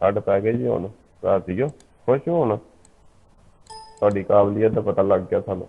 ਛੱਡ ਪੈ ਗਏ ਜੀ ਹੁਣ ਰਾਤ ਸੀਓ ਖੁਸ਼ ਹੋ ਹੁਣ ਤੁਹਾਡੀ ਕਾਬਲੀਅਤ ਦਾ ਪਤਾ ਲੱਗ ਗਿਆ ਸਾਨੂੰ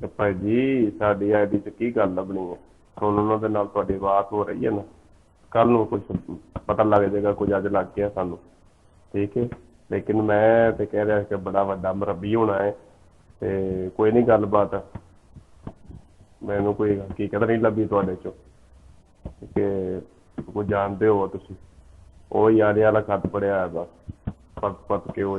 ਤੇ ਭਾਈ ਜੀ ਸਾਡੀ ਆਈਡੀ 'ਚ ਕੀ ਗੱਲ ਲੱਭਣੀ ਹੈ ਹੁਣ ਉਹਨਾਂ ਦੇ ਨਾਲ ਤੁਹਾਡੀ ਬਾਤ ਹੋ ਰਹੀ ਹੈ ਨਾ ਕੱਲ ਨੂੰ ਕੁਝ ਪਤਾ ਲੱਗ ਜਾਏਗਾ ਕੁਝ ਅੱਜ ਲੱਗ ਗਿਆ ਸਾਨੂੰ ਠੀਕ ਹੈ ਲੇਕਿਨ ਮੈਂ ਤੇ ਕਹਿ ਰਿਹਾ ਕਿ ਬੜਾ ਵੱਡਾ ਮਰਬੀ ਹੋਣਾ ਹੈ ਤੇ ਕੋਈ ਨਹੀਂ ਗੱਲਬਾਤ ਮੈਨੂੰ ਕੋਈ ਹਕੀਕਤ ਨਹੀਂ ਲੱਭੀ ਤੁਹਾਡੇ 'ਚੋਂ ਕਿ ਕੋਈ ਜਾਣਦੇ ਹੋ ਤੁਸੀਂ ਉਹ ਯਾਰੇ ਵਾਲਾ ਖੱਤ ਪੜਿਆ ਹੈ ਬਸ ਪਤ ਪਤ ਕੇ ਉਹ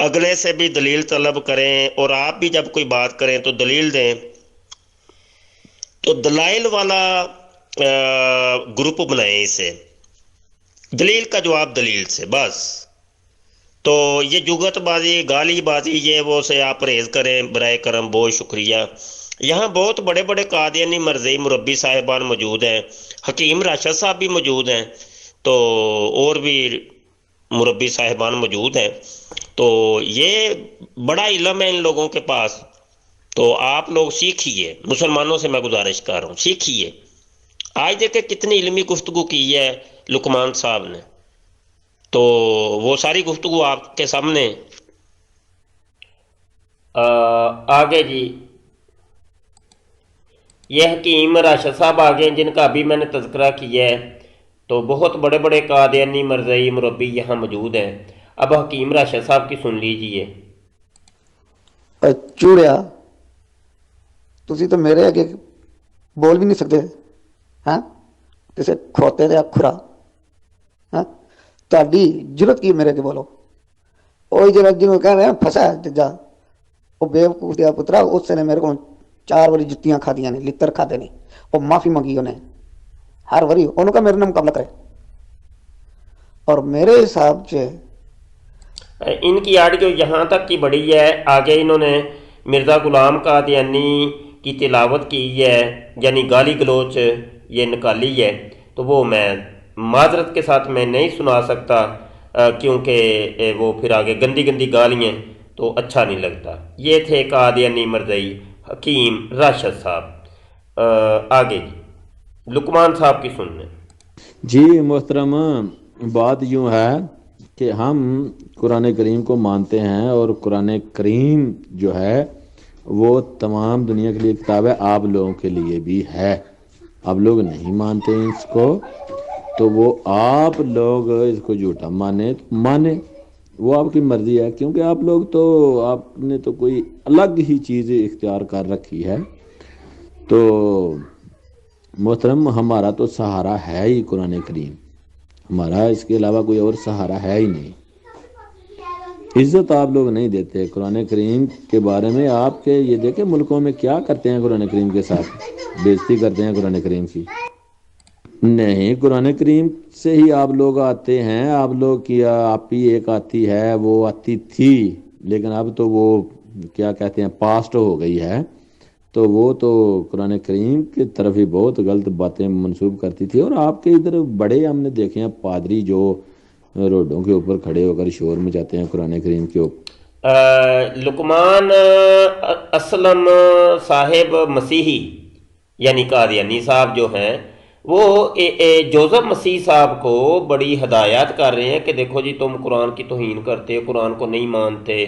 اگلے سے بھی دلیل طلب کریں، اور آپ بھی جب کوئی بات کریں تو دلیل دیں، تو دلائل والا گروپ بنائیں اسے، دلیل کا جواب دلیل سے بس۔ تو یہ جگت بازی، گالی بازی، یہ وہ سے آپ پرہیز کریں برائے کرم، بہت شکریہ۔ یہاں بہت بڑے بڑے قادیانی مرزئی مربی صاحبان موجود ہیں، حکیم راشد صاحب بھی موجود ہیں، تو اور بھی مربی صاحبان موجود ہیں، تو یہ بڑا علم ہے ان لوگوں کے پاس، تو آپ لوگ سیکھیے، مسلمانوں سے میں گزارش کر رہا ہوں سیکھیے۔ آج دیکھیں کتنی علمی گفتگو کی ہے لقمان صاحب نے، تو وہ ساری گفتگو آپ کے سامنے۔ آگے جی، یہ حکیم راشد صاحب آگے جن کا ابھی میں نے تذکرہ کیا ہے، تو بہت بڑے بڑے قادیانی مرزئی مربی یہاں موجود ہیں۔ اب حکیم راشد صاحب کی سن لیجئے۔ چوڑیا تسی تو میرے اگے بول بھی نہیں سکتے، ہاں کسے کھوتے دیا کھرا، ہاں تہاڈی جرت کی میرے اگے بولو؟ وہی جگہ جنہوں کہہ رہے ہیں پھنسا ہے تجا، وہ بیوقوف دیا پترا، اس نے میرے کو 4 واری جتیاں کھادیاں نے، لتر کھادے نے، اور معافی منگی انہیں ہر واری، انہوں کا میرے نام مقابلہ کرے، اور میرے حساب سے ان کی آڈیو یہاں تک کی بڑی ہے، آگے انہوں نے مرزا غلام قادیانی کی تلاوت کی ہے، یعنی گالی گلوچ یہ نکالی ہے، تو وہ میں معذرت کے ساتھ میں نہیں سنا سکتا، کیونکہ وہ پھر آگے گندی گندی گالیاں تو اچھا نہیں لگتا۔ یہ تھے قادیانی مرزئی حکیم راشد صاحب۔ آگے جی لقمان صاحب کی سننے۔ جی محترم، بات یوں ہے کہ ہم قرآن کریم کو مانتے ہیں، اور قرآن کریم جو ہے وہ تمام دنیا کے لیے کتاب ہے، آپ لوگوں کے لیے بھی ہے۔ آپ لوگ نہیں مانتے اس کو، تو وہ آپ لوگ اس کو جھوٹا مانے، وہ آپ کی مرضی ہے، کیونکہ آپ لوگ تو، آپ نے تو کوئی الگ ہی چیز اختیار کر رکھی ہے۔ تو محترم، ہمارا تو سہارا ہے ہی قرآن کریم، ہمارا اس کے علاوہ کوئی اور سہارا ہے ہی نہیں۔ عزت آپ لوگ نہیں دیتے قرآن کریم کے بارے میں، آپ کے یہ دیکھیں ملکوں میں کیا کرتے ہیں قرآن کریم کے ساتھ، بےزتی کرتے ہیں قرآن کریم کی۔ نہیں، قرآن کریم سے ہی آپ لوگ آتے ہیں، آپ لوگ کی آپ ہی ایک آتی ہے، وہ آتی تھی لیکن اب تو وہ کیا کہتے ہیں پاسٹ ہو گئی ہے، تو وہ تو قرآن کریم کی طرف ہی بہت غلط باتیں منسوب کرتی تھی۔ اور آپ کے ادھر بڑے ہم نے دیکھے ہیں پادری جو روڈوں کے اوپر کھڑے ہو کر شور مچاتے ہیں قرآن کریم کے اوپر۔ لقمان اسلم صاحب مسیحی یعنی قادیانی صاحب جو ہیں، وہ جوزف مسیح صاحب کو بڑی ہدایات کر رہے ہیں کہ دیکھو جی تم قرآن کی توہین کرتے ہو، قرآن کو نہیں مانتے،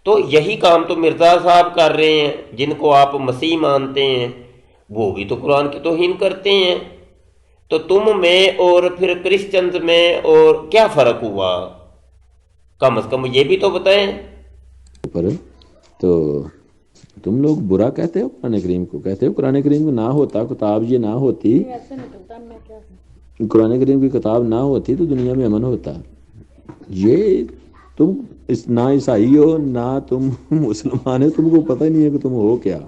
تو یہی کام تو مرزا صاحب کر رہے ہیں جن کو آپ مسیح مانتے ہیں، وہ بھی تو قرآن کی توہین کرتے ہیں۔ تو تم میں اور پھر کرسچنز میں اور کیا فرق ہوا؟ کم از کم یہ بھی تو بتائیں۔ پر تو تم لوگ برا کہتے ہو قرآن کریم کو، کہتے ہو قرآن کریم کو نہ ہوتا، کتاب یہ نہ ہوتی، قرآن کریم کی کتاب نہ ہوتی تو دنیا میں امن ہوتا۔ یہ تم نہ عیسائی ہو نہ تم مسلمان ہو، تم کو پتہ ہی نہیں ہے کہ تم ہو کیا۔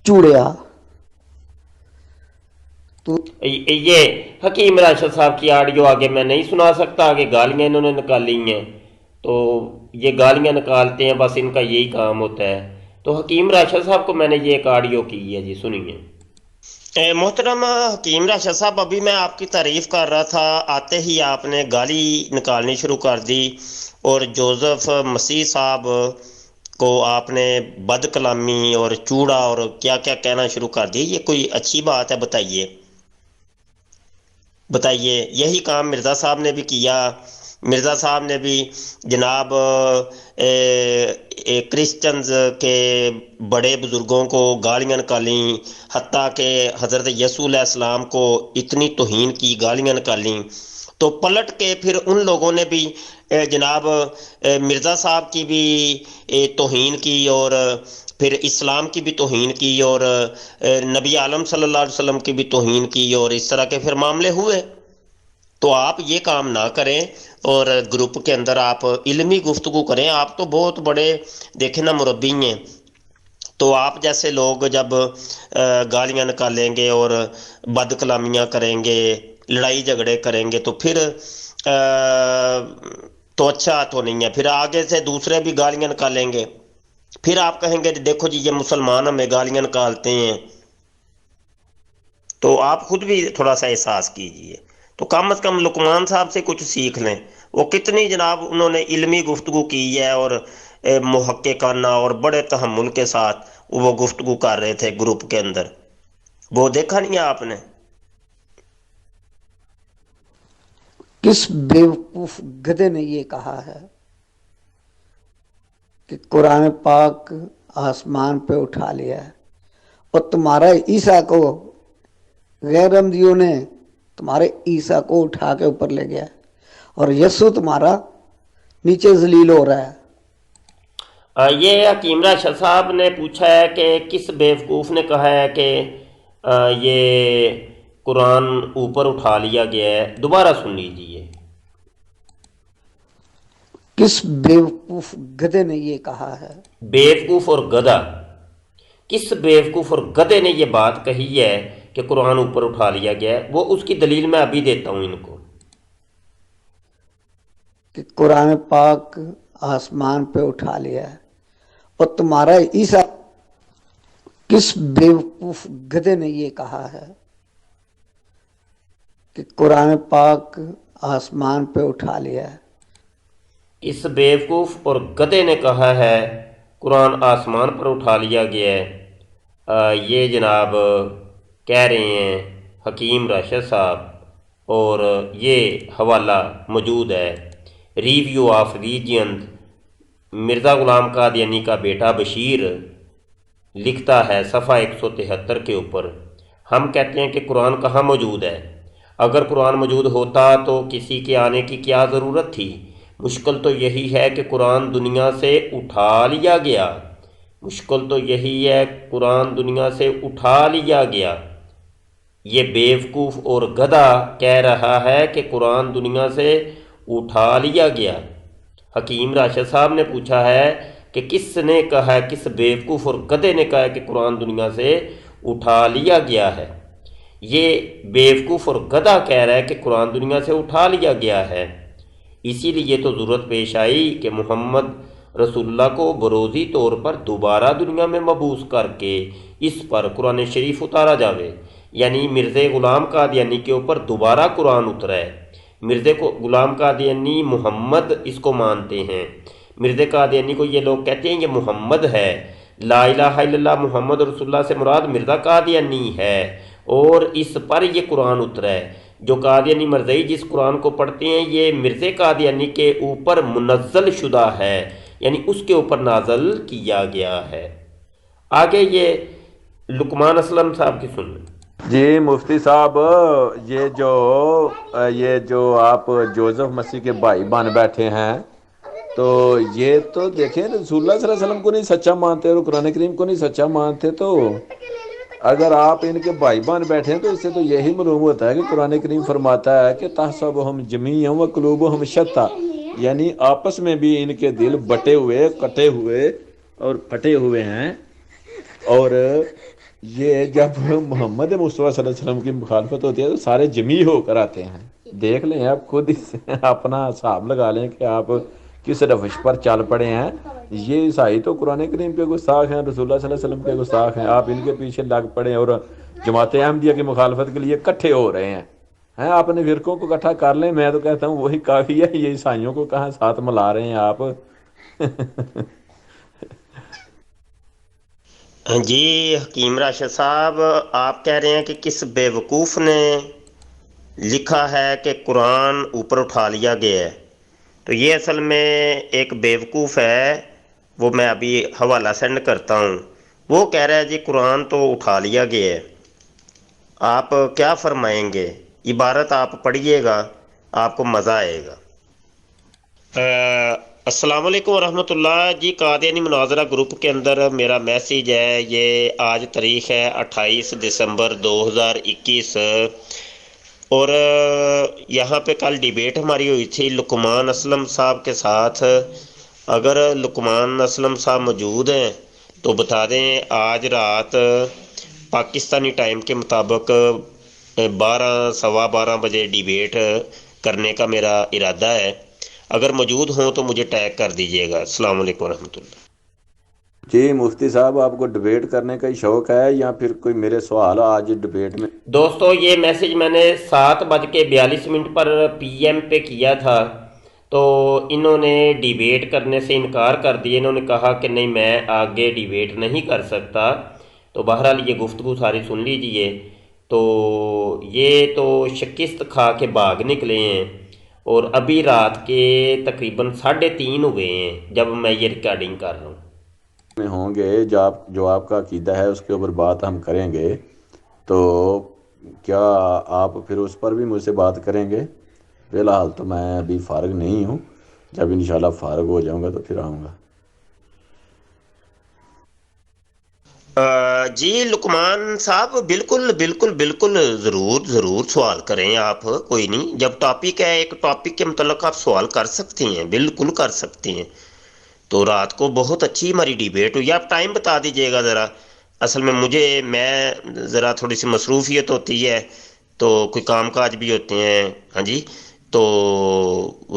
چوڑیا تو یہ حکیم راشد صاحب کی آڈیو آگے میں نہیں سنا سکتا، آگے گالیاں انہوں نے نکالی ہیں، تو یہ گالیاں نکالتے ہیں، بس ان کا یہی کام ہوتا ہے۔ تو حکیم راشد صاحب کو میں نے یہ ایک آڈیو کی ہے جی، سنیے۔ محترم حکیم راشد صاحب، ابھی میں آپ کی تعریف کر رہا تھا، آتے ہی آپ نے گالی نکالنی شروع کر دی، اور جوزف مسیح صاحب کو آپ نے بد کلامی اور چوڑا اور کیا کیا کہنا شروع کر دی۔ یہ کوئی اچھی بات ہے؟ بتائیے، یہی کام مرزا صاحب نے بھی کیا۔ مرزا صاحب نے بھی جناب کرسچنز کے بڑے بزرگوں کو گالیاں نکالیں، حتیٰ کہ حضرت یسوع علیہ السلام کو اتنی توہین کی، گالیاں نکالیں، تو پلٹ کے پھر ان لوگوں نے بھی جناب مرزا صاحب کی بھی توہین کی، اور پھر اسلام کی بھی توہین کی، اور نبی عالم صلی اللہ علیہ وسلم کی بھی توہین کی، اور اس طرح کے پھر معاملے ہوئے۔ تو آپ یہ کام نہ کریں اور گروپ کے اندر آپ علمی گفتگو کریں. آپ تو بہت بڑے دیکھیں نا مربی ہیں، تو آپ جیسے لوگ جب گالیاں نکالیں گے اور بد کلامیاں کریں گے، لڑائی جھگڑے کریں گے، تو پھر تو اچھا تو نہیں ہے. پھر آگے سے دوسرے بھی گالیاں نکالیں گے، پھر آپ کہیں گے دیکھو جی یہ مسلمان ہمیں گالیاں نکالتے ہیں. تو آپ خود بھی تھوڑا سا احساس کیجئے. تو کم از کم لقمان صاحب سے کچھ سیکھ لیں. وہ کتنی جناب انہوں نے علمی گفتگو کی ہے، اور محققانہ اور بڑے تحمل کے ساتھ وہ گفتگو کر رہے تھے گروپ کے اندر. وہ دیکھا نہیں ہے آپ نے؟ کس بیوقوف گدھے نے یہ کہا ہے کہ قرآن پاک آسمان پہ اٹھا لیا ہے، اور تمہارا عیسیٰ کو غیر احمدیوں نے تمہارے عیسیٰ کو اٹھا کے اوپر لے گیا، اور یسوع تمہارا نیچے ذلیل ہو رہا ہے. یہ حکیم راشد صاحب نے پوچھا ہے کہ کس بیوقوف نے کہا ہے کہ یہ قرآن اوپر اٹھا لیا گیا ہے. دوبارہ سن لیجیے. کس بیوقوف گدھے نے یہ کہا ہے؟ بیوقوف اور گدھا، کس بیوقوف اور گدھے نے یہ بات کہی ہے کہ قرآن اوپر اٹھا لیا گیا ہے؟ وہ اس کی دلیل میں ابھی دیتا ہوں ان کو. کہ قرآن پاک آسمان پہ اٹھا لیا ہے، اور تمہارا عیسیٰ. کس بیوقوف گدھے نے یہ کہا ہے کہ قرآن پاک آسمان پہ اٹھا لیا ہے؟ اس بیوقوف اور گدھے نے کہا ہے قرآن آسمان پر اٹھا لیا گیا ہے. یہ جناب کہہ رہے ہیں حکیم راشد صاحب، اور یہ حوالہ موجود ہے review of regions. Mirza Ghulam Qadiani کا بیٹا بشیر لکھتا ہے صفحہ 173 کے اوپر. ہم کہتے ہیں کہ قرآن کہاں موجود ہے؟ اگر قرآن موجود ہوتا تو کسی کے آنے کی کیا ضرورت تھی؟ مشکل تو یہی ہے کہ قرآن دنیا سے اٹھا لیا گیا. مشکل تو یہی ہے قرآن دنیا سے اٹھا لیا گیا. یہ بیوقوف اور گدھا کہہ رہا ہے کہ قرآن دنیا سے اٹھا لیا گیا. حکیم راشد صاحب نے پوچھا ہے کہ کس نے کہا ہے، کس بیوقوف اور گدھے نے کہا ہے کہ قرآن دنیا سے اٹھا لیا گیا ہے؟ یہ بیوقوف اور گدھا کہہ رہا ہے کہ قرآن دنیا سے اٹھا لیا گیا ہے. اسی لیے تو ضرورت پیش آئی کہ محمد رسول اللہ کو بروزی طور پر دوبارہ دنیا میں مبعوث کر کے اس پر قرآن شریف اتارا جاوے. یعنی مرزا غلام قادیانی کے اوپر دوبارہ قرآن اترا ہے. مرزا غلام قادیانی محمد اس کو مانتے ہیں. مرزا قادیانی کو یہ لوگ کہتے ہیں یہ محمد ہے. لا الہ الا اللہ محمد رسول اللہ سے مراد مرزا قادیانی ہے، اور اس پر یہ قرآن اترا ہے. جو قادیانی مرزائی جس قرآن کو پڑھتے ہیں یہ مرزا قادیانی کے اوپر منزل شدہ ہے، یعنی اس کے اوپر نازل کیا گیا ہے. آگے یہ لقمان اسلم صاحب کی سن لیں. جی مفتی صاحب، یہ جو آپ جوزف مسیح کے بھائی بن بیٹھے ہیں، تو یہ تو دیکھیں رسول اللہ صلی اللہ علیہ وسلم کو نہیں سچا مانتے اور قرآن کریم کو نہیں سچا مانتے، تو اگر آپ ان کے بھائی بن بیٹھے ہیں تو اس سے تو یہی معلوم ہوتا ہے کہ قرآن کریم فرماتا ہے کہ تحسبہم جمیعا وقلوبہم شتیٰ، یعنی آپس میں بھی ان کے دل بٹے ہوئے، کٹے ہوئے اور پھٹے ہوئے ہیں. اور یہ جب محمد مصطفیٰ صلی اللہ علیہ وسلم کی مخالفت ہوتی ہے تو سارے جمیع ہو کر آتے ہیں. دیکھ لیں آپ خود اس اپنا حساب لگا لیں کہ آپ کس روش پر چل پڑے ہیں. یہ عیسائی تو قرآن کریم کے گستاخ ہیں، رسول اللہ صلی اللہ علیہ وسلم کے گستاخ ہیں، آپ ان کے پیچھے لگ پڑے اور جماعت احمدیہ کی مخالفت کے لیے اکٹھے ہو رہے ہیں. آپ اپنے فرقوں کو اکٹھا کر لیں، میں تو کہتا ہوں وہی کافی ہے. یہ عیسائیوں کو کہاں ساتھ ملا رہے ہیں آپ؟ جی حکیم راشد صاحب، آپ کہہ رہے ہیں کہ کس بیوقوف نے لکھا ہے کہ قرآن اوپر اٹھا لیا گیا ہے. تو یہ اصل میں ایک بیوقوف ہے، وہ میں ابھی حوالہ سینڈ کرتا ہوں. وہ کہہ رہا ہے جی قرآن تو اٹھا لیا گیا ہے. آپ کیا فرمائیں گے؟ عبارت آپ پڑھیے گا، آپ کو مزہ آئے گا. السلام علیکم ورحمۃ اللہ. جی قادیانی مناظرہ گروپ کے اندر میرا میسیج ہے، یہ آج تاریخ ہے 28 دسمبر 2021، اور یہاں پہ کل ڈیبیٹ ہماری ہوئی تھی لقمان اسلم صاحب کے ساتھ. اگر لقمان اسلم صاحب موجود ہیں تو بتا دیں آج رات پاکستانی ٹائم کے مطابق 12 سوا 12 بجے ڈیبیٹ کرنے کا میرا ارادہ ہے. اگر موجود ہوں تو مجھے ٹیگ کر دیجیے گا. السلام علیکم ورحمۃ اللہ. جی مفتی صاحب آپ کو ڈبیٹ کرنے کا ہی شوق ہے یا پھر کوئی میرے سوال آج ڈبیٹ میں؟ دوستو یہ میسج میں نے 7:42 پر پی ایم پہ کیا تھا تو انہوں نے ڈیبیٹ کرنے سے انکار کر دیا. انہوں نے کہا کہ نہیں میں آگے ڈیبیٹ نہیں کر سکتا. تو بہرحال یہ گفتگو ساری سن لیجئے. تو یہ تو شکست کھا کے بھاگ نکلے ہیں اور ابھی رات کے تقریباً 3:30 ہوئے ہیں جب میں یہ ریکارڈنگ کر رہا ہوں. میں ہوں گے جو آپ کا عقیدہ ہے اس کے اوپر بات ہم کریں گے تو کیا آپ پھر اس پر بھی مجھ سے بات کریں گے؟ فی الحال تو میں ابھی فارغ نہیں ہوں، جب انشاءاللہ فارغ ہو جاؤں گا تو پھر آؤں گا. جی لقمان صاحب بالکل بالکل بالکل ضرور سوال کریں آپ. کوئی نہیں، جب ٹاپک ہے ایک ٹاپک کے متعلق آپ سوال کر سکتے ہیں، بالکل کر سکتے ہیں. تو رات کو بہت اچھی ہماری ڈیبیٹ ہوئی. آپ ٹائم بتا دیجئے گا ذرا. اصل میں میں ذرا تھوڑی سی مصروفیت ہوتی ہے تو کوئی کام کاج بھی ہوتے ہیں. ہاں جی، تو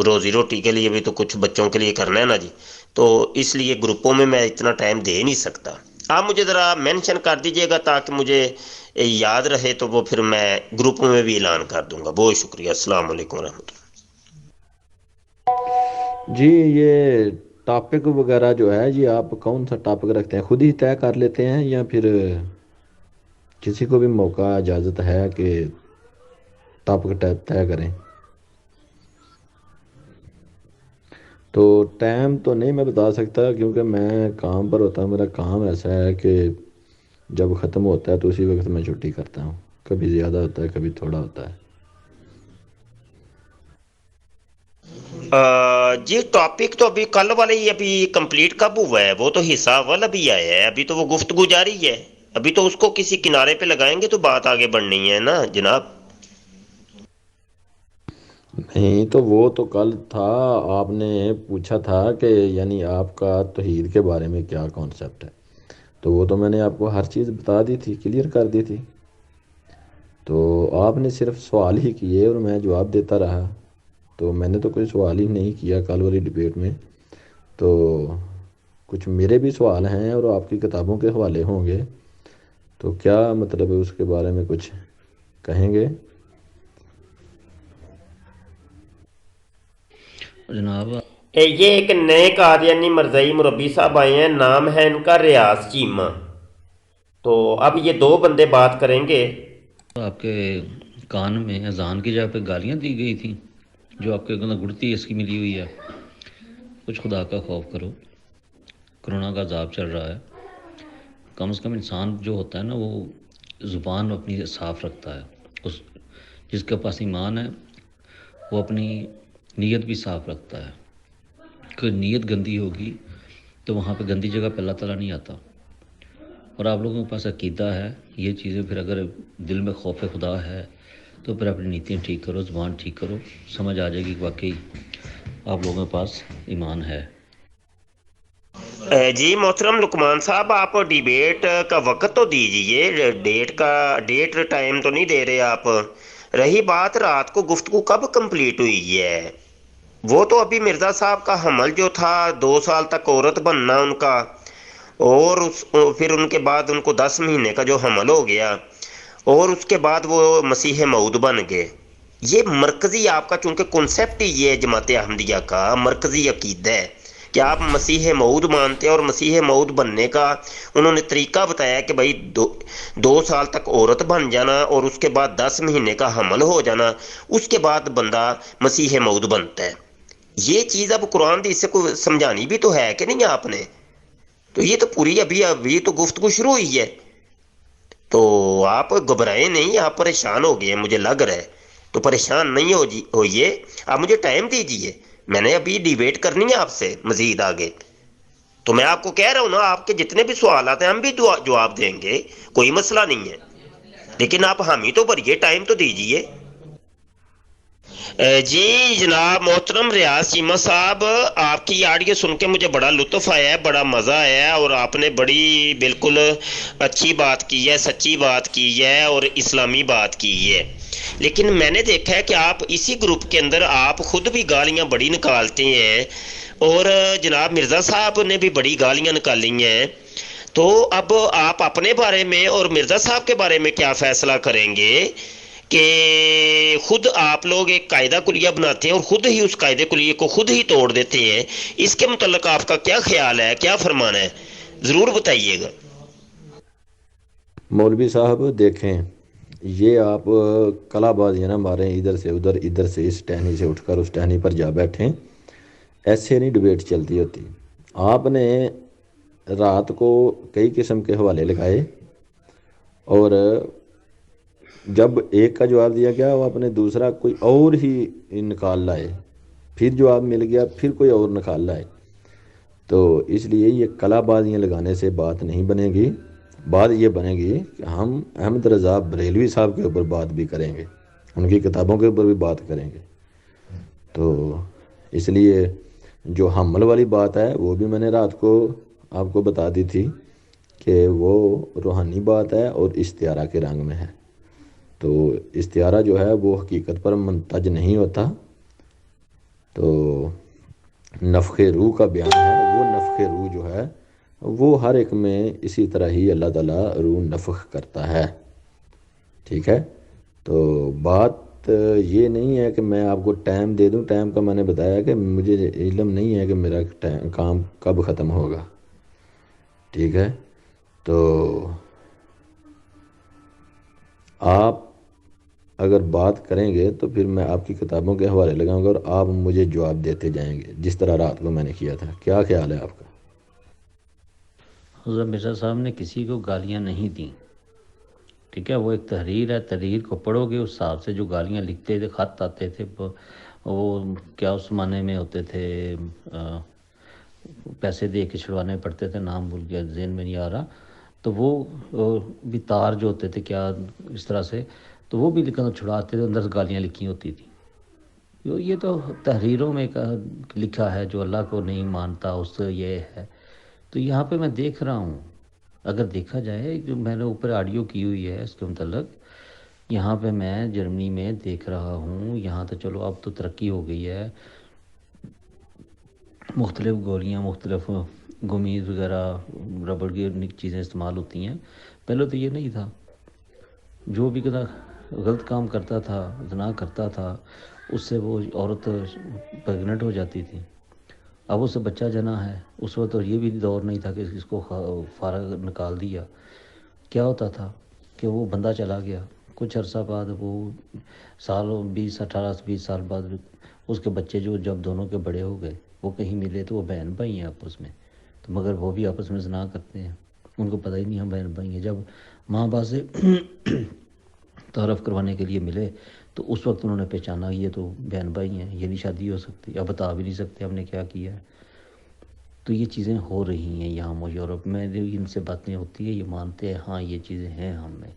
روزی روٹی کے لیے بھی تو کچھ بچوں کے لیے کرنا ہے نا جی. تو اس لیے گروپوں میں اتنا ٹائم دے نہیں سکتا. آپ مجھے ذرا مینشن کر دیجئے گا تاکہ مجھے یاد رہے تو وہ پھر میں گروپوں میں بھی اعلان کر دوں گا. بہت شکریہ. السلام علیکم ورحمۃ اللہ. جی یہ ٹاپک وغیرہ جو ہے جی آپ کون سا ٹاپک رکھتے ہیں، خود ہی طے کر لیتے ہیں یا پھر کسی کو بھی موقع اجازت ہے کہ ٹاپک طے کریں؟ تو ٹائم تو نہیں میں بتا سکتا کیونکہ میں کام پر ہوتا ہوں. میرا کام ایسا ہے کہ جب ختم ہوتا ہے تو اسی وقت میں چھٹی کرتا ہوں. کبھی زیادہ ہوتا ہے کبھی تھوڑا ہوتا ہے. جی ٹاپک تو ابھی کل والے ہی ابھی کمپلیٹ کب ہوا ہے؟ وہ تو حصہ اول ابھی آیا ہے، ابھی تو وہ گفتگو جاری ہے. ابھی تو اس کو کسی کنارے پہ لگائیں گے تو بات آگے بڑھنی ہے نا جناب. نہیں تو وہ تو کل تھا، آپ نے پوچھا تھا کہ یعنی آپ کا توحید کے بارے میں کیا کانسیپٹ ہے، تو وہ تو میں نے آپ کو ہر چیز بتا دی تھی، کلیئر کر دی تھی. تو آپ نے صرف سوال ہی کیے اور میں جواب دیتا رہا. تو میں نے تو کوئی سوال ہی نہیں کیا کل والی ڈبیٹ میں. تو کچھ میرے بھی سوال ہیں اور آپ کی کتابوں کے حوالے ہوں گے، تو کیا مطلب ہے اس کے بارے میں کچھ کہیں گے؟ جناب یہ ایک نئے قادیانی مرزائی مربی صاحب آئے ہیں، نام ہے ان کا ریاض چیمہ. تو اب یہ 2 بندے بات کریں گے. آپ کے کان میں اذان کی جگہ پہ گالیاں دی گئی تھیں جو آپ کے اندر گڑتی اس کی ملی ہوئی ہے. کچھ خدا کا خوف کرو، کرونا کا عذاب چل رہا ہے. کم از کم انسان جو ہوتا ہے نا وہ زبان اپنی صاف رکھتا ہے. جس کے پاس ایمان ہے وہ اپنی نیت بھی صاف رکھتا ہے. کہ نیت گندی ہوگی تو وہاں پہ گندی جگہ پہ اللہ تعالیٰ نہیں آتا. اور آپ لوگوں کے پاس عقیدہ ہے یہ چیزیں، پھر اگر دل میں خوف خدا ہے تو پھر اپنی نیتیں ٹھیک کرو، زبان ٹھیک کرو، سمجھ آ جائے گی کہ واقعی آپ لوگوں کے پاس ایمان ہے. جی محترم لقمان صاحب آپ ڈیبیٹ کا وقت تو دیجئے، ڈیٹ ٹائم تو نہیں دے رہے آپ. رہی بات رات کو گفتگو کب کمپلیٹ ہوئی ہے، وہ تو ابھی مرزا صاحب کا حمل جو تھا 2 سال تک عورت بننا ان کا، اور پھر ان کے بعد ان کو 10 مہینے کا جو حمل ہو گیا اور اس کے بعد وہ مسیح موعود بن گئے. یہ مرکزی آپ کا چونکہ کنسیپٹ ہی یہ جماعت احمدیہ کا مرکزی عقیدہ ہے کہ آپ مسیح موعود مانتے ہیں، اور مسیح موعود بننے کا انہوں نے طریقہ بتایا کہ بھائی 2 سال تک عورت بن جانا اور اس کے بعد 10 مہینے کا حمل ہو جانا، اس کے بعد بندہ مسیح موعود بنتا ہے. یہ چیز اب قرآن حدیث سے کوئی سمجھانی بھی تو ہے کہ نہیں آپ نے؟ تو یہ تو پوری ابھی تو گفتگو شروع ہوئی ہے. تو آپ گھبرائے نہیں، آپ پریشان ہو گئے مجھے لگ رہا ہے. تو پریشان نہیں ہوئیے، آپ مجھے ٹائم دیجیے، میں نے ابھی ڈیبیٹ کرنی ہے آپ سے مزید آگے. تو میں آپ کو کہہ رہا ہوں نا آپ کے جتنے بھی سوالات ہیں ہم بھی جواب دیں گے، کوئی مسئلہ نہیں ہے. لیکن آپ حامی تو بھریے، ٹائم تو دیجیے. جی جناب محترم ریاض چیمہ صاحب، آپ کی آڈیو سن کے مجھے بڑا لطف آیا ہے، بڑا مزہ آیا ہے، اور آپ نے بڑی بالکل اچھی بات کی ہے، سچی بات کی ہے اور اسلامی بات کی ہے. لیکن میں نے دیکھا ہے کہ آپ اسی گروپ کے اندر آپ خود بھی گالیاں بڑی نکالتے ہیں، اور جناب مرزا صاحب نے بھی بڑی گالیاں نکالی ہیں. تو اب آپ اپنے بارے میں اور مرزا صاحب کے بارے میں کیا فیصلہ کریں گے کہ خود آپ لوگ ایک قاعدہ کلیہ بناتے ہیں اور خود ہی اس قاعدے کلیہ کو خود ہی توڑ دیتے ہیں؟ اس کے متعلق آپ کا کیا خیال ہے، کیا فرمان ہے، ضرور بتائیے گا. مولوی صاحب دیکھیں، یہ آپ کلا بازیاں نہ ماریں ادھر سے ادھر سے اس ٹہنی سے اٹھ کر اس ٹہنی پر جا بیٹھیں. ایسے نہیں ڈبیٹ چلتی ہوتی. آپ نے رات کو کئی قسم کے حوالے لگائے اور جب ایک کا جواب دیا گیا وہ آپ نے دوسرا کوئی اور ہی نکال لائے، پھر جواب مل گیا پھر کوئی اور نکال لائے. تو اس لیے یہ کلا بازیاں لگانے سے بات نہیں بنے گی. بات یہ بنے گی کہ ہم احمد رضا بریلوی صاحب کے اوپر بات بھی کریں گے، ان کی کتابوں کے اوپر بھی بات کریں گے. تو اس لیے جو حمل والی بات ہے وہ بھی میں نے رات کو آپ کو بتا دی تھی کہ وہ روحانی بات ہے اور استعارہ کے رنگ میں ہے. تو استعارہ جو ہے وہ حقیقت پر منتج نہیں ہوتا. تو نفخ روح کا بیان ہے، وہ نفخ روح جو ہے وہ ہر ایک میں اسی طرح ہی اللہ تعالیٰ روح نفخ کرتا ہے. ٹھیک ہے، تو بات یہ نہیں ہے کہ میں آپ کو ٹائم دے دوں. ٹائم کا میں نے بتایا کہ مجھے علم نہیں ہے کہ میرا کام کب ختم ہوگا. ٹھیک ہے، تو آپ اگر بات کریں گے تو پھر میں آپ کی کتابوں کے حوالے لگاؤں گا اور آپ مجھے جواب دیتے جائیں گے جس طرح رات کو میں نے کیا تھا. کیا خیال ہے آپ کا؟ حضرت مرزا صاحب نے کسی کو گالیاں نہیں دیں. ٹھیک ہے، وہ ایک تحریر ہے، تحریر کو پڑھو گے اس حساب سے جو گالیاں لکھتے تھے، خط آتے تھے، وہ کیا اس زمانے میں ہوتے تھے، پیسے دے کے چھڑوانے پڑتے تھے، نام بھول گیا، ذہن میں نہیں آ رہا. تو وہ بھی تار جو ہوتے تھے کیا اس طرح سے، تو وہ بھی لکھنا چھڑاتے تھے، اندر سے گالیاں لکھی ہوتی تھیں. یہ تو تحریروں میں لکھا ہے، جو اللہ کو نہیں مانتا اس سے یہ ہے. تو یہاں پہ میں دیکھ رہا ہوں، اگر دیکھا جائے جو میں نے اوپر آڈیو کی ہوئی ہے اس کے متعلق، یہاں پہ میں جرمنی میں دیکھ رہا ہوں. یہاں تو چلو اب تو ترقی ہو گئی ہے، مختلف گولیاں، مختلف گمیز وغیرہ، ربڑ کی چیزیں استعمال ہوتی ہیں. پہلے تو یہ نہیں تھا. جو بھی غلط کام کرتا تھا، زنا کرتا تھا، اس سے وہ عورت پریگننٹ ہو جاتی تھی. اب اسے بچہ جنا ہے، اس وقت تو یہ بھی دور نہیں تھا کہ اس کو فارغ نکال دیا. کیا ہوتا تھا کہ وہ بندہ چلا گیا، کچھ عرصہ بعد وہ سال 18-20 سال بعد اس کے بچے جو جب دونوں کے بڑے ہو گئے، وہ کہیں ملے تو وہ بہن بھائی ہیں آپس میں، تو مگر وہ بھی آپس میں زنا کرتے ہیں، ان کو پتہ ہی نہیں ہم بہن بھائی ہیں. جب ماں باپ سے تعارف کروانے کے لیے ملے تو اس وقت انہوں نے پہچانا یہ تو بہن بھائی ہیں، یہ نہیں شادی ہو سکتی، اب بتا بھی نہیں سکتے ہم نے کیا کیا ہے. تو یہ چیزیں ہو رہی ہیں یہاں یورپ میں، ان سے باتیں ہوتی ہیں، یہ مانتے ہیں ہاں یہ چیزیں ہیں ہم میں.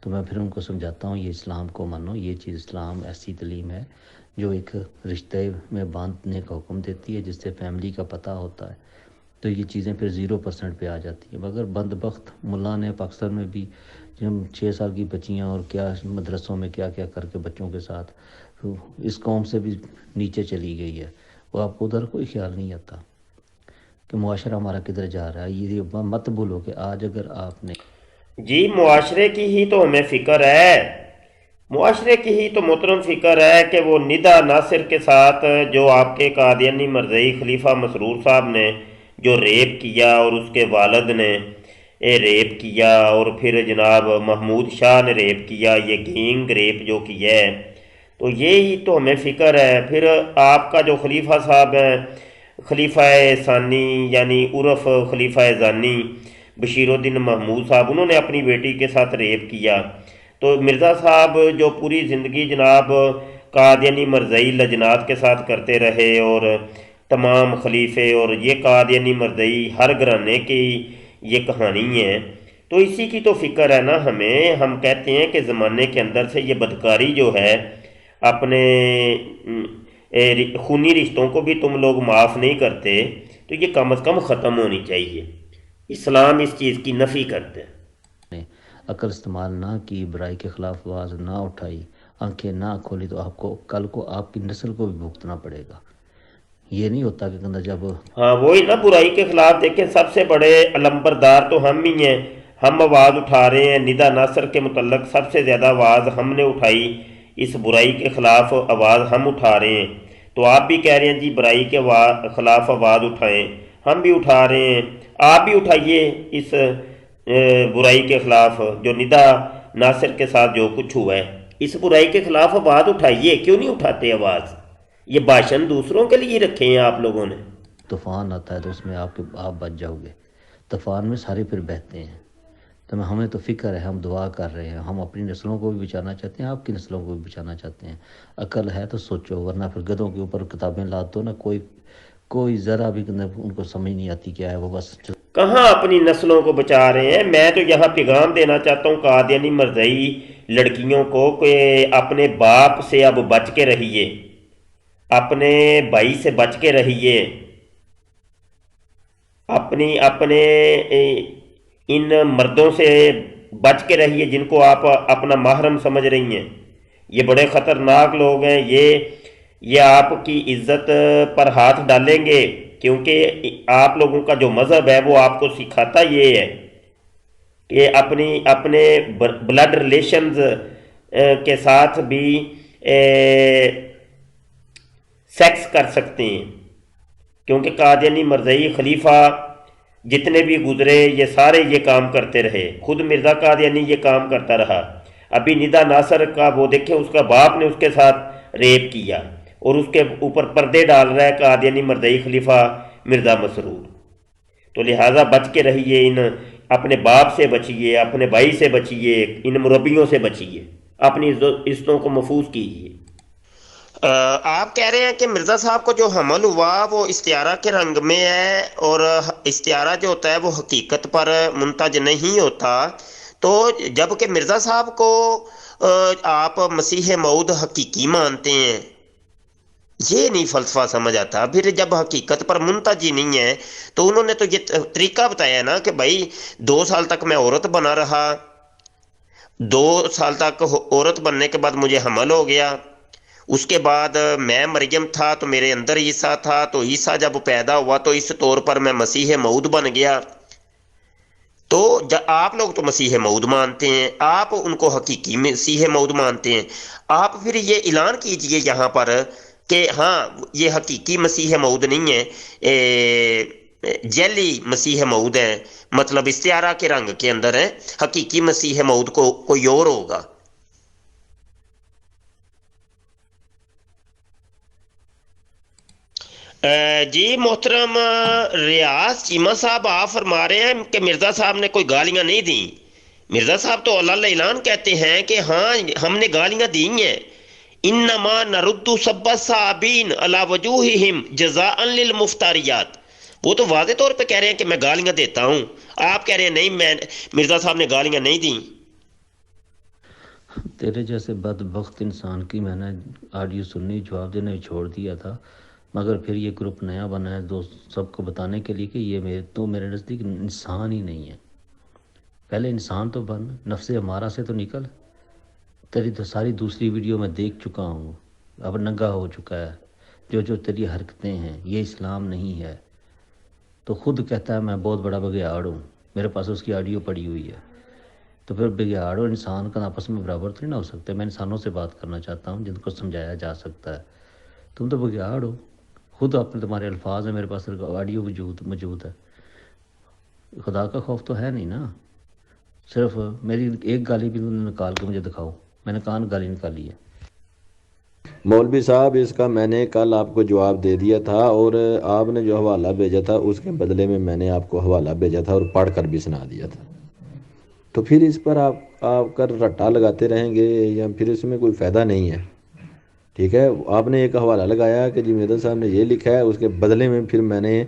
تو میں پھر ان کو سمجھاتا ہوں یہ اسلام کو مانو، یہ چیز اسلام ایسی تعلیم ہے جو ایک رشتے میں باندھنے کا حکم دیتی ہے، جس سے فیملی کا پتہ ہوتا ہے. تو یہ چیزیں پھر 0% پہ آ جاتی ہیں. مگر بدبخت ملا نے پاکستان میں بھی 6 سال کی بچیاں اور کیا مدرسوں میں کیا کیا کر کے بچوں کے ساتھ اس قوم سے بھی نیچے چلی گئی ہے. وہ آپ کو ادھر کوئی خیال نہیں آتا کہ معاشرہ ہمارا کدھر جا رہا ہے. یہ مت بھولو کہ آج اگر آپ نے جی معاشرے کی ہی تو ہمیں فکر ہے، معاشرے کی ہی تو محترم فکر ہے کہ وہ ندا ناصر کے ساتھ جو آپ کے قادیانی مرزئی خلیفہ مسرور صاحب نے جو ریپ کیا اور اس کے والد نے ریپ کیا، اور پھر جناب محمود شاہ نے ریپ کیا، یہ گینگ ریپ جو کیا ہے، تو یہی تو ہمیں فکر ہے. پھر آپ کا جو خلیفہ صاحب ہیں، خلیفہ ثانی یعنی عرف خلیفہ زانی بشیر الدین محمود صاحب، انہوں نے اپنی بیٹی کے ساتھ ریپ کیا. تو مرزا صاحب جو پوری زندگی جناب قادیانی مرزئی لجنات کے ساتھ کرتے رہے، اور تمام خلیفے، اور یہ قادیانی مرزئی ہر گھرانے کی یہ کہانی ہے. تو اسی کی تو فکر ہے نا ہمیں. ہم کہتے ہیں کہ زمانے کے اندر سے یہ بدکاری جو ہے اپنے خونی رشتوں کو بھی تم لوگ معاف نہیں کرتے، تو یہ کم از کم ختم ہونی چاہیے۔ اسلام اس چیز کی نفی کرتے ہیں۔ نے عقل استعمال نہ کی، برائی کے خلاف آواز نہ اٹھائی، آنکھیں نہ کھولی، تو آپ کو کل کو آپ کی نسل کو بھی بھگتنا پڑے گا۔ یہ نہیں ہوتا کہ کہنا جب ہاں وہی نا، برائی کے خلاف دیکھیں سب سے بڑے علمبردار تو ہم ہی ہیں، ہم آواز اٹھا رہے ہیں۔ ندا ناصر کے متعلق سب سے زیادہ آواز ہم نے اٹھائی، اس برائی کے خلاف آواز ہم اٹھا رہے ہیں۔ تو آپ بھی کہہ رہے ہیں جی برائی کے خلاف آواز اٹھائیں، ہم بھی اٹھا رہے ہیں، آپ بھی اٹھائیے اس برائی کے خلاف جو ندا ناصر کے ساتھ جو کچھ ہوا ہے، اس برائی کے خلاف آواز اٹھائیے۔ کیوں نہیں اٹھاتے آواز؟ یہ بھاشن دوسروں کے لیے رکھے ہیں آپ لوگوں نے۔ طوفان آتا ہے تو اس میں آپ بچ جاؤ گے، طوفان میں سارے پھر بہتے ہیں۔ تو ہمیں تو فکر ہے، ہم دعا کر رہے ہیں، ہم اپنی نسلوں کو بھی بچانا چاہتے ہیں، آپ کی نسلوں کو بھی بچانا چاہتے ہیں۔ عقل ہے تو سوچو، ورنہ پھر گدھوں کے اوپر کتابیں لاد دو نا، کوئی ذرا بھی ان کو سمجھ نہیں آتی کیا ہے وہ، بس کہاں اپنی نسلوں کو بچا رہے ہیں؟ میں تو یہاں پیغام دینا چاہتا ہوں قادیانی مرزئی لڑکیوں کو کہ اپنے باپ سے اب بچ کے رہیے، اپنے بھائی سے بچ کے رہیے، اپنے ان مردوں سے بچ کے رہیے جن کو آپ اپنا محرم سمجھ رہی ہیں۔ یہ بڑے خطرناک لوگ ہیں، یہ آپ کی عزت پر ہاتھ ڈالیں گے، کیونکہ آپ لوگوں کا جو مذہب ہے وہ آپ کو سکھاتا یہ ہے کہ اپنے بلڈ ریلیشنز کے ساتھ بھی سیکس کر سکتے ہیں، کیونکہ قادیانی مرزئی خلیفہ جتنے بھی گزرے یہ سارے یہ کام کرتے رہے، خود مرزا قادیانی یہ کام کرتا رہا۔ ابھی ندا ناصر کا وہ دیکھیں، اس کا باپ نے اس کے ساتھ ریپ کیا اور اس کے اوپر پردے ڈال رہا ہے قادیانی مرزئی خلیفہ مرزا مسرور۔ تو لہٰذا بچ کے رہیے، اپنے باپ سے بچیے، اپنے بھائی سے بچیے، ان مربیوں سے بچیے، اپنی عزتوں کو محفوظ کیجیے۔ آپ کہہ رہے ہیں کہ مرزا صاحب کو جو حمل ہوا وہ استعارہ کے رنگ میں ہے، اور استعارہ جو ہوتا ہے وہ حقیقت پر منتج نہیں ہوتا، تو جب کہ مرزا صاحب کو آپ مسیح موعود حقیقی مانتے ہیں، یہ نہیں فلسفہ سمجھ آتا۔ پھر جب حقیقت پر منتج ہی نہیں ہے تو انہوں نے تو یہ طریقہ بتایا نا کہ بھائی 2 سال تک میں عورت بنا رہا، 2 سال تک عورت بننے کے بعد مجھے حمل ہو گیا، اس کے بعد میں مریم تھا تو میرے اندر عیسیٰ تھا، تو عیسیٰ جب پیدا ہوا تو اس طور پر میں مسیح موعود بن گیا۔ تو آپ لوگ تو مسیح موعود مانتے ہیں، آپ ان کو حقیقی مسیح موعود مانتے ہیں۔ آپ پھر یہ اعلان کیجئے یہاں پر کہ ہاں یہ حقیقی مسیح موعود نہیں ہے، جیلی مسیح موعود ہے، مطلب استعارہ کے رنگ کے اندر ہے، حقیقی مسیح موعود کو کوئی اور ہوگا۔ جی محترم ریاض چیمہ صاحب، آپ فرما رہے ہیں کہ مرزا صاحب نے کوئی گالیاں نہیں دیں۔ مرزا صاحب تو اللہ اعلان کہتے ہیں کہ ہاں ہم نے گالیاں دی ہیں، انما نرد سب الصابین علی وجوہہم جزاء للمفتریات۔ وہ تو واضح طور پہ کہہ رہے ہیں کہ میں گالیاں دیتا ہوں، آپ کہہ رہے ہیں نہیں، میں مرزا صاحب نے گالیاں نہیں دیں۔ تیرے جیسے بدبخت انسان کی میں نے آڈیو سننی، جواب دینے چھوڑ دیا تھا، مگر پھر یہ گروپ نیا بنا ہے سب کو بتانے کے لیے کہ یہ میرے نزدیک انسان ہی نہیں ہے۔ پہلے انسان تو بن، نفس ہمارا سے تو نکل۔ تیری تو ساری دوسری ویڈیو میں دیکھ چکا ہوں، اب ننگا ہو چکا ہے، جو تیری حرکتیں ہیں یہ اسلام نہیں ہے۔ تو خود کہتا ہے میں بہت بڑا بگیاڑ ہوں، میرے پاس اس کی آڈیو پڑی ہوئی ہے۔ تو پھر بگیاڑ اور انسان کا آپس میں برابر تو نہیں نہ ہو سکتے۔ میں انسانوں سے بات کرنا چاہتا ہوں جن کو سمجھایا جا سکتا ہے، تم تو بگیاڑ ہو خود، اپنے تمہارے الفاظ ہیں، میرے پاس آڈیو موجود ہے۔ خدا کا خوف تو ہے نہیں نا۔ صرف میری ایک گالی بھی انہوں نے نکال کے مجھے دکھاؤ، میں نے کہاں گالی نکالی ہے؟ مولوی صاحب اس کا میں نے کل آپ کو جواب دے دیا تھا، اور آپ نے جو حوالہ بھیجا تھا اس کے بدلے میں میں نے آپ کو حوالہ بھیجا تھا اور پڑھ کر بھی سنا دیا تھا۔ تو پھر اس پر آپ کر رٹا لگاتے رہیں گے یا پھر اس میں کوئی فائدہ نہیں ہے، ٹھیک ہے؟ آپ نے ایک حوالہ لگایا کہ جی مرزا صاحب نے یہ لکھا ہے، اس کے بدلے میں پھر میں نے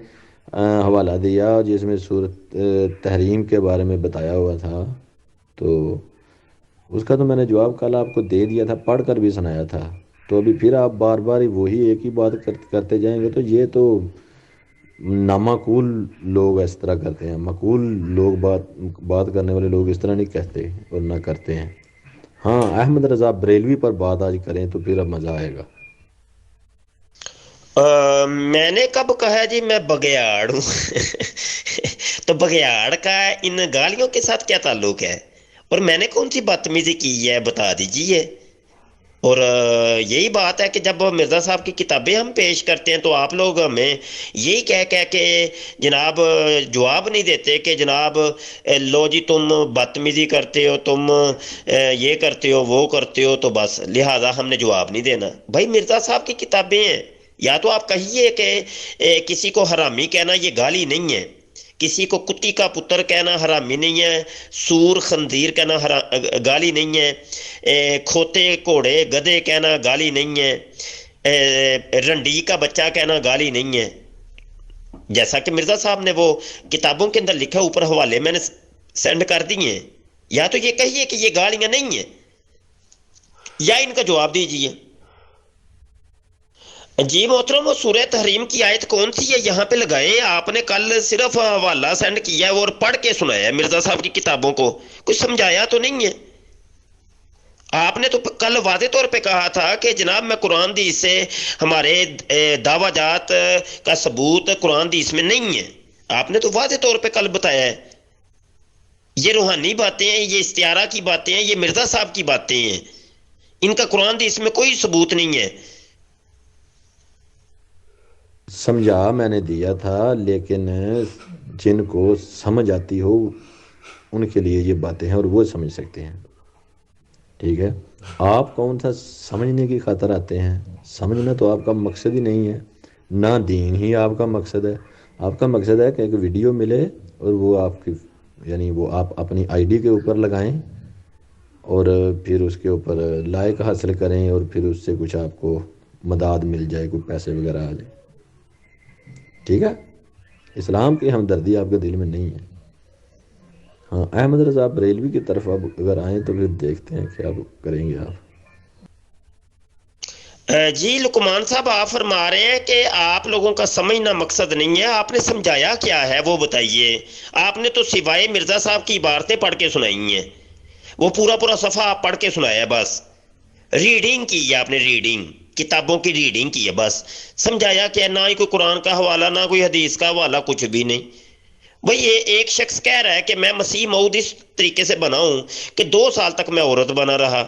حوالہ دیا جس میں سورۃ تحریم کے بارے میں بتایا ہوا تھا، تو اس کا تو میں نے جواب کل آپ کو دے دیا تھا، پڑھ کر بھی سنایا تھا۔ تو ابھی پھر آپ بار بار وہی ایک ہی بات کرتے جائیں گے تو یہ تو نامعقول لوگ اس طرح کرتے ہیں. معقول لوگ بات کرنے والے لوگ اس طرح نہیں کہتے اور نہ کرتے ہیں. ہاں احمد رضا بریلوی پر بات آج کریں تو پھر اب مزہ آئے گا. میں نے کب کہا جی میں بگیاڑ ہوں؟ تو بگیاڑ کا ان گالیوں کے ساتھ کیا تعلق ہے؟ اور میں نے کون سی بدتمیزی کی ہے بتا دیجیے. اور یہی بات ہے کہ جب مرزا صاحب کی کتابیں ہم پیش کرتے ہیں تو آپ لوگ ہمیں یہی کہہ کے جناب جواب نہیں دیتے کہ جناب لو جی تم بدتمیزی کرتے ہو، تم یہ کرتے ہو وہ کرتے ہو، تو بس لہٰذا ہم نے جواب نہیں دینا. بھائی مرزا صاحب کی کتابیں ہیں، یا تو آپ کہیے کہ کسی کو حرامی کہنا یہ گالی نہیں ہے، کسی کو کتی کا پتر کہنا حرامی نہیں ہے، سور خنزیر کہنا گالی نہیں ہے، کھوتے گھوڑے گدھے کہنا گالی نہیں ہے، رنڈی کا بچہ کہنا گالی نہیں ہے. جیسا کہ مرزا صاحب نے وہ کتابوں کے اندر لکھا، اوپر حوالے میں نے سینڈ کر دیے ہیں. یا تو یہ کہیے کہ یہ گالیاں نہیں ہیں، یا ان کا جواب دیجیے. جی محترم، وہ سورہ تحریم کی آیت کون سی ہے یہاں پہ لگائیں. آپ نے کل صرف حوالہ سینڈ کیا ہے اور پڑھ کے سنایا ہے مرزا صاحب کی کتابوں کو، کچھ سمجھایا تو نہیں ہے. آپ نے تو کل واضح طور پہ کہا تھا کہ جناب میں قرآن حدیث سے ہمارے دعویٰ جات کا ثبوت قرآن حدیث میں نہیں ہے. آپ نے تو واضح طور پہ کل بتایا ہے. یہ روحانی باتیں ہیں، یہ استعارہ کی باتیں ہیں، یہ مرزا صاحب کی باتیں ہیں، ان کا قرآن حدیث میں کوئی ثبوت نہیں ہے. سمجھا میں نے دیا تھا، لیکن جن کو سمجھ آتی ہو ان کے لیے یہ باتیں ہیں اور وہ سمجھ سکتے ہیں. ٹھیک ہے، آپ کون سا سمجھنے کی خاطر آتے ہیں؟ سمجھنا تو آپ کا مقصد ہی نہیں ہے، نہ دین ہی آپ کا مقصد ہے. آپ کا مقصد ہے کہ ایک ویڈیو ملے اور وہ آپ کی یعنی وہ آپ اپنی آئی ڈی کے اوپر لگائیں اور پھر اس کے اوپر لائک حاصل کریں اور پھر اس سے کچھ آپ کو مداد مل جائے، کوئی پیسے وغیرہ آ جائے. ٹھیک ہے، اسلام کی ہمدردی آپ کے دل میں نہیں ہے. ہاں احمد رضا بریلوی کی طرف اب اگر آئیں تو پھر دیکھتے ہیں کیا کریں گے آپ. جی لقمان صاحب، آپ فرما رہے ہیں کہ آپ لوگوں کا سمجھنا مقصد نہیں ہے. آپ نے سمجھایا کیا ہے وہ بتائیے. آپ نے تو سوائے مرزا صاحب کی عبارتیں پڑھ کے سنائی ہیں، وہ پورا صفحہ آپ پڑھ کے سنایا ہے. بس ریڈنگ کی ہے آپ نے، ریڈنگ کتابوں کی ریڈنگ کی ہے. بس سمجھایا کہ نہ ہی کوئی قرآن کا حوالہ، نہ کوئی حدیث کا حوالہ، کچھ بھی نہیں. بھئی یہ ایک شخص کہہ رہا ہے کہ میں مسیح موعود اس طریقے سے بنا ہوں کہ 2 سال تک میں عورت بنا رہا،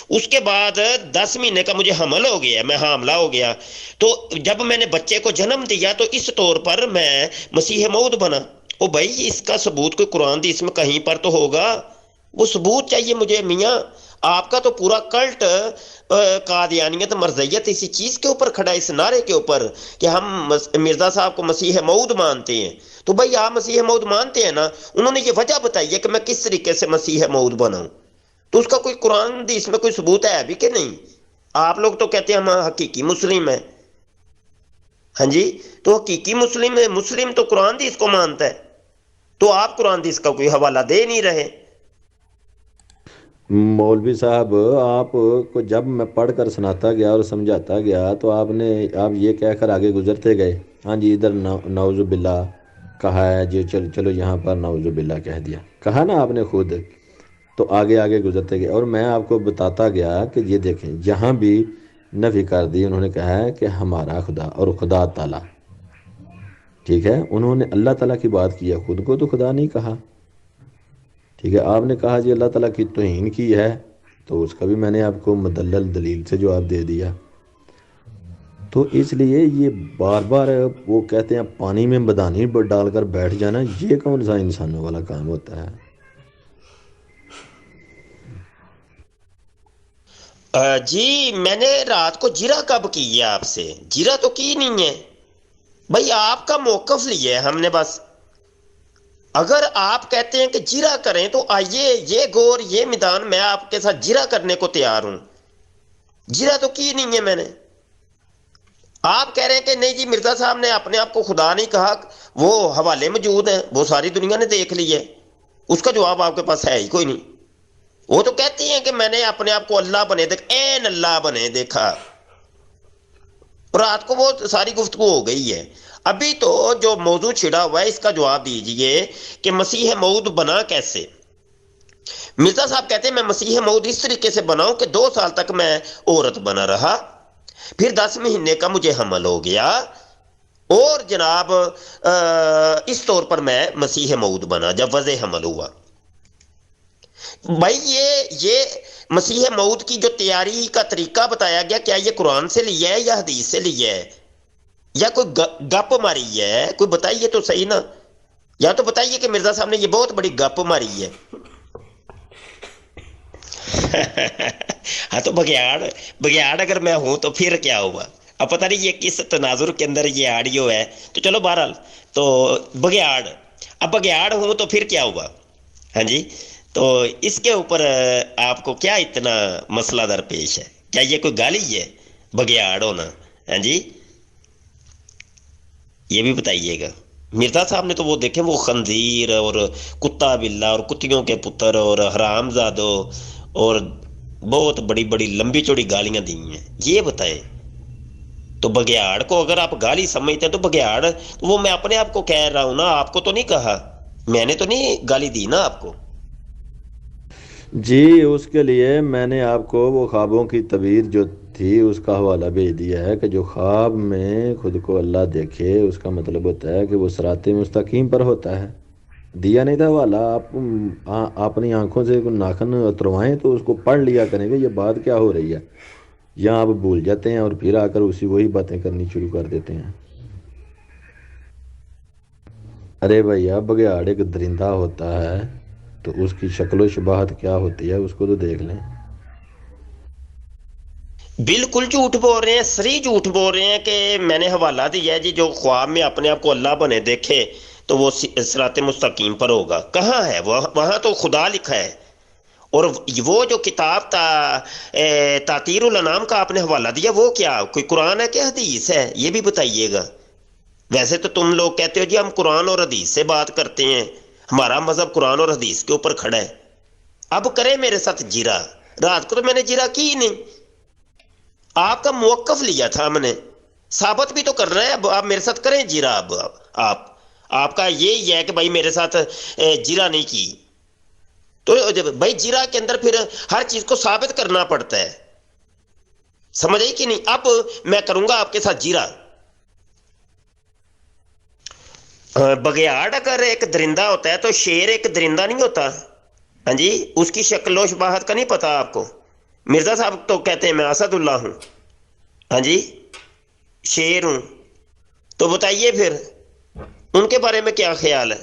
اس کے بعد 10 مہینے کا مجھے حمل ہو گیا، میں حاملہ ہو گیا، تو جب میں نے بچے کو جنم دیا تو اس طور پر میں مسیح موعود بنا. او بھائی اس کا ثبوت کوئی قرآن حدیث میں کہیں پر تو ہوگا، وہ ثبوت چاہیے مجھے. میاں آپ کا تو پورا کلٹ قادیانیت مرزیت اسی چیز کے اوپر کھڑا ہے، اس نعرے کے اوپر کہ ہم مرزا صاحب کو مسیح موعود مانتے ہیں. تو بھائی آپ مسیح موعود مانتے ہیں نا، انہوں نے یہ وجہ بتائی ہے کہ میں کس طریقے سے مسیح موعود بناؤں، تو اس کا کوئی قرآن حدیث میں کوئی ثبوت ہے بھی کہ نہیں؟ آپ لوگ تو کہتے ہیں ہم حقیقی مسلم ہیں. ہاں جی، تو حقیقی مسلم تو قرآن حدیث کو مانتا ہے، تو آپ قرآن حدیث کا کوئی حوالہ دے نہیں رہے. مولوی صاحب، آپ کو جب میں پڑھ کر سناتا گیا اور سمجھاتا گیا تو آپ یہ کہہ کر آگے گزرتے گئے، ہاں جی ادھر نعوذ باللہ کہا ہے جی، چلو یہاں پر نعوذ باللہ کہہ دیا، کہا نا آپ نے خود، تو آگے گزرتے گئے اور میں آپ کو بتاتا گیا کہ یہ دیکھیں جہاں بھی نفی کر دی انہوں نے کہا ہے کہ ہمارا خدا اور خدا تعالیٰ. ٹھیک ہے، انہوں نے اللہ تعالیٰ کی بات کی ہے، خود کو تو خدا نہیں کہا. ٹھیک ہے، آپ نے کہا جی اللہ تعالیٰ کی توہین کی ہے، تو اس کا بھی میں نے آپ کو مدلل دلیل سے جواب دے دیا. تو اس لیے یہ بار بار وہ کہتے ہیں پانی میں بدانی ڈال کر بیٹھ جانا، یہ کون سا انسانوں والا کام ہوتا ہے؟ جی میں نے رات کو جرا کب کی ہے آپ سے؟ جرا تو کی نہیں ہے بھائی، آپ کا موقف لیا ہے ہم نے. بس اگر آپ کہتے ہیں کہ جرا کریں تو آئیے، یہ گور یہ میدان میں آپ کے ساتھ جرا کرنے کو تیار ہوں. جرا تو کی نہیں ہے میں نے. آپ کہہ رہے ہیں کہ نہیں جی مرزا صاحب نے اپنے آپ کو خدا نہیں کہا، وہ حوالے موجود ہیں، وہ ساری دنیا نے دیکھ لی ہے، اس کا جواب آپ کے پاس ہے ہی کوئی نہیں. وہ تو کہتی ہیں کہ میں نے اپنے آپ کو اللہ بنے دیکھا، این اللہ بنے دیکھا. اور رات کو وہ ساری گفتگو ہو گئی ہے. ابھی تو جو موضوع چھڑا ہوا ہے اس کا جواب دیجئے کہ مسیح موعود بنا کیسے. مرزا صاحب کہتے ہیں میں مسیح موعود اس طریقے سے بناؤں کہ 2 سال تک میں عورت بنا رہا, پھر 10 مہینے کا مجھے حمل ہو گیا, اور جناب اس طور پر میں مسیح موعود بنا جب وضع حمل ہوا. بھائی یہ مسیح موعود کی جو تیاری کا طریقہ بتایا گیا, کیا یہ قرآن سے لیا ہے یا حدیث سے لیا ہے یا کوئی گپ ماری ہے؟ کوئی بتائیے تو صحیح نا. یا تو بتائیے کہ مرزا صاحب نے یہ بہت بڑی گپ ماری ہے. ہاں تو بگیاڑ اگر میں ہوں تو پھر کیا ہوا؟ اب پتہ نہیں یہ کس تناظر کے اندر یہ آڈیو ہے, تو چلو بہرحال تو بگیاڑ ہوں تو پھر کیا ہوا. ہاں جی, تو اس کے اوپر آپ کو کیا اتنا مسئلہ درپیش ہے؟ کیا یہ کوئی گالی ہے بگیاڑ ہونا؟ ہاں جی, یہ بھی بتائیے گا. مرزا صاحب نے تو وہ دیکھیں وہ خنزیر اور کتا بلا اور کتیوں کے پتر اور حرام زادو اور بہت بڑی بڑی لمبی چوڑی گالیاں دی ہیں. یہ بتائیں تو بگیاڑ کو اگر آپ گالی سمجھتے ہیں تو بگیاڑ وہ میں اپنے آپ کو کہہ رہا ہوں نا, آپ کو تو نہیں کہا, میں نے تو نہیں گالی دی نا آپ کو. جی اس کے لیے میں نے آپ کو وہ خوابوں کی تعبیر جو تھی اس کا حوالہ بھیج دیا ہے کہ جو خواب میں خود کو اللہ دیکھے اس کا مطلب ہوتا ہے کہ وہ صراط مستقیم پر ہوتا ہے. دیا نہیں تھا حوالہ, آپ اپنی آنکھوں سے ناخن اتروائیں تو اس کو پڑھ لیا کریں گے یہ بات کیا ہو رہی ہے. یہاں آپ بھول جاتے ہیں اور پھر آ کر وہی باتیں کرنی شروع کر دیتے ہیں. ارے بھیا بگیاڑ ایک درندہ ہوتا ہے تو اس کی شکل و شباہت کیا ہوتی ہے اس کو تو دیکھ لیں. بالکل جھوٹ بول رہے ہیں, سری جھوٹ بول رہے ہیں کہ میں نے حوالہ دیا ہے جی جو خواب میں اپنے آپ کو اللہ بنے دیکھے تو وہ صراط مستقیم پر ہوگا. کہاں ہے وہاں تو خدا لکھا ہے. اور وہ جو کتاب تعطیر الانام کا آپ نے حوالہ دیا وہ کیا کوئی قرآن ہے کہ حدیث ہے؟ یہ بھی بتائیے گا. ویسے تو تم لوگ کہتے ہو جی ہم قرآن اور حدیث سے بات کرتے ہیں, ہمارا مذہب قرآن اور حدیث کے اوپر کھڑا ہے. اب کریں میرے ساتھ جیرا. رات کو تو میں نے جیرا کی نہیں, آپ کا موقف لیا تھا ہم نے, ثابت بھی تو کر رہے ہیں. اب آپ میرے ساتھ کریں جیرا. اب آپ کا یہی ہے کہ بھائی میرے ساتھ جیرا نہیں کی, تو بھائی جیرا کے اندر پھر ہر چیز کو ثابت کرنا پڑتا ہے, سمجھ آئی کہ نہیں؟ اب میں کروں گا آپ کے ساتھ جیرا. بگیاڑ اگر ایک درندہ ہوتا ہے تو شیر ایک درندہ نہیں ہوتا. ہاں جی, اس کی شکل و شباہت کا نہیں پتا آپ کو. مرزا صاحب تو کہتے ہیں میں اسد اللہ ہوں, ہاں جی شیر ہوں. تو بتائیے پھر ان کے بارے میں کیا خیال ہے؟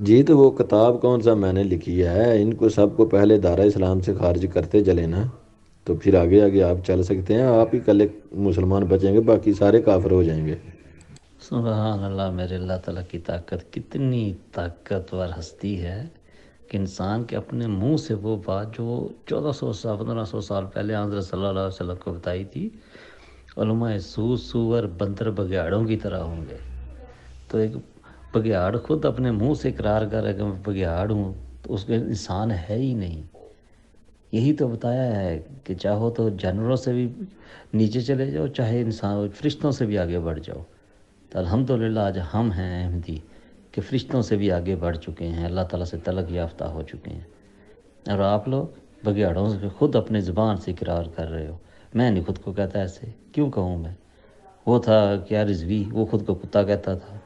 جی تو وہ کتاب کون سا میں نے لکھی ہے, ان کو سب کو پہلے دائرہ اسلام سے خارج کرتے چلے نا, تو پھر آگے آگے آپ چل سکتے ہیں. آپ ہی کل ایک مسلمان بچیں گے, باقی سارے کافر ہو جائیں گے. سبحان اللہ, میرے اللہ تعالیٰ کی طاقت کتنی طاقتور ہستی ہے کہ انسان کے اپنے منہ سے وہ بات جو 1400 سال 1500 سال پہلے حضرت صلی اللہ علیہ وسلم کو بتائی تھی, علماء سور بندر بگیاڑوں کی طرح ہوں گے. تو ایک بگیاڑ خود اپنے منہ سے اقرار کرے کہ میں بگیاڑ ہوں تو اس کے انسان ہے ہی نہیں. یہی تو بتایا ہے کہ چاہو تو جانوروں سے بھی نیچے چلے جاؤ, چاہے انسان فرشتوں سے بھی آگے بڑھ جاؤ. تو الحمدللہ آج ہم ہیں احمدی کہ فرشتوں سے بھی آگے بڑھ چکے ہیں, اللہ تعالیٰ سے طلب یافتہ ہو چکے ہیں. اور آپ لوگ بگیاڑوں سے خود اپنے زبان سے اقرار کر رہے ہو. میں نہیں خود کو کہتا ایسے, کیوں کہوں میں؟ وہ تھا کیا رضوی, وہ خود کو کتا کہتا تھا.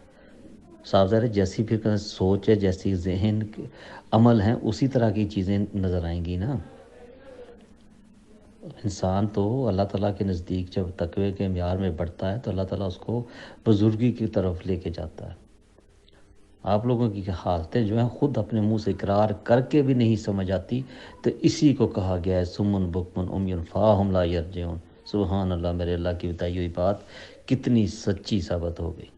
صاحب ظاہر جیسی پھر سوچ ہے, جیسی ذہن عمل ہیں, اسی طرح کی چیزیں نظر آئیں گی نا. انسان تو اللہ تعالیٰ کے نزدیک جب تقوی کے معیار میں بڑھتا ہے تو اللہ تعالیٰ اس کو بزرگی کی طرف لے کے جاتا ہے. آپ لوگوں کی حالتیں جو ہیں خود اپنے منہ سے اقرار کر کے بھی نہیں سمجھ آتی, تو اسی کو کہا گیا ہے سمن بکمن عمیٌ فاہم لا یرجعون. سبحان اللہ, میرے اللہ کی بتائی ہوئی بات کتنی سچی ثابت ہو گئی.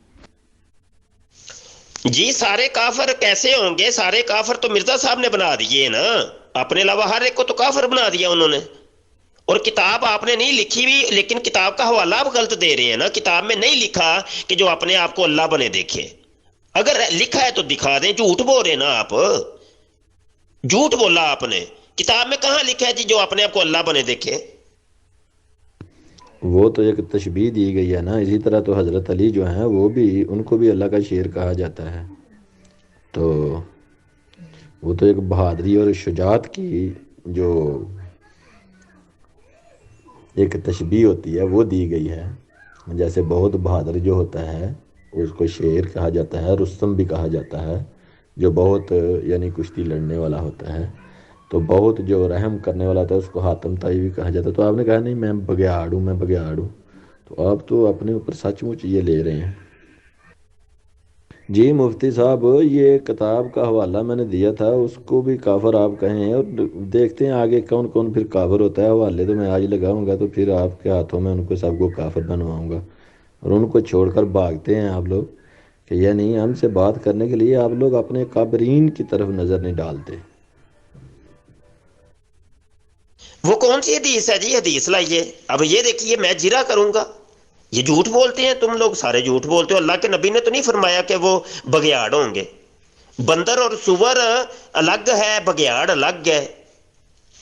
جی سارے کافر کیسے ہوں گے؟ سارے کافر تو مرزا صاحب نے بنا دیے نا, اپنے علاوہ ہر ایک کو تو کافر بنا دیا انہوں نے. اور کتاب آپ نے نہیں لکھی بھی, لیکن کتاب کا حوالہ آپ غلط دے رہے ہیں نا. کتاب میں نہیں لکھا کہ جو اپنے آپ کو اللہ بنے دیکھے. اگر لکھا ہے تو دکھا دیں. جھوٹ بول رہے نا آپ, جھوٹ بولا آپ نے. کتاب میں کہاں لکھا ہے جی جو اپنے آپ کو اللہ بنے دیکھے؟ وہ تو ایک تشبیہ دی گئی ہے نا. اسی طرح تو حضرت علی جو ہیں وہ بھی، ان کو بھی اللہ کا شیر کہا جاتا ہے. تو وہ تو ایک بہادری اور شجاعت کی جو ایک تشبیہ ہوتی ہے وہ دی گئی ہے. جیسے بہت بہادر جو ہوتا ہے اس کو شیر کہا جاتا ہے، رستم بھی کہا جاتا ہے، جو بہت یعنی کشتی لڑنے والا ہوتا ہے. تو بہت جو رحم کرنے والا تھا اس کو حاتم طائی بھی کہا جاتا ہے. تو آپ نے کہا نہیں میں بگیاڑ ہوں، میں بگیاڑ ہوں. تو آپ تو اپنے اوپر سچ مچ یہ لے رہے ہیں. جی مفتی صاحب، یہ کتاب کا حوالہ میں نے دیا تھا، اس کو بھی کافر آپ کہیں، اور دیکھتے ہیں آگے کون کون پھر کافر ہوتا ہے. حوالے تو میں آج لگاؤں گا تو پھر آپ کے ہاتھوں میں ان کو سب کو کافر بنواؤں گا، اور ان کو چھوڑ کر بھاگتے ہیں آپ لوگ کہ یہ نہیں، ہم سے بات کرنے کے لیے آپ لوگ اپنے قابرین کی طرف نظر نہیں ڈالتے. وہ کون سی حدیث ہے جی؟ حدیث لائیے. اب یہ دیکھیے میں جرا کروں گا. یہ جھوٹ بولتے ہیں تم لوگ، سارے جھوٹ بولتے ہو. اللہ کے نبی نے تو نہیں فرمایا کہ وہ بگیاڑ ہوں گے. بندر اور سور الگ ہے، بگیاڑ الگ ہے.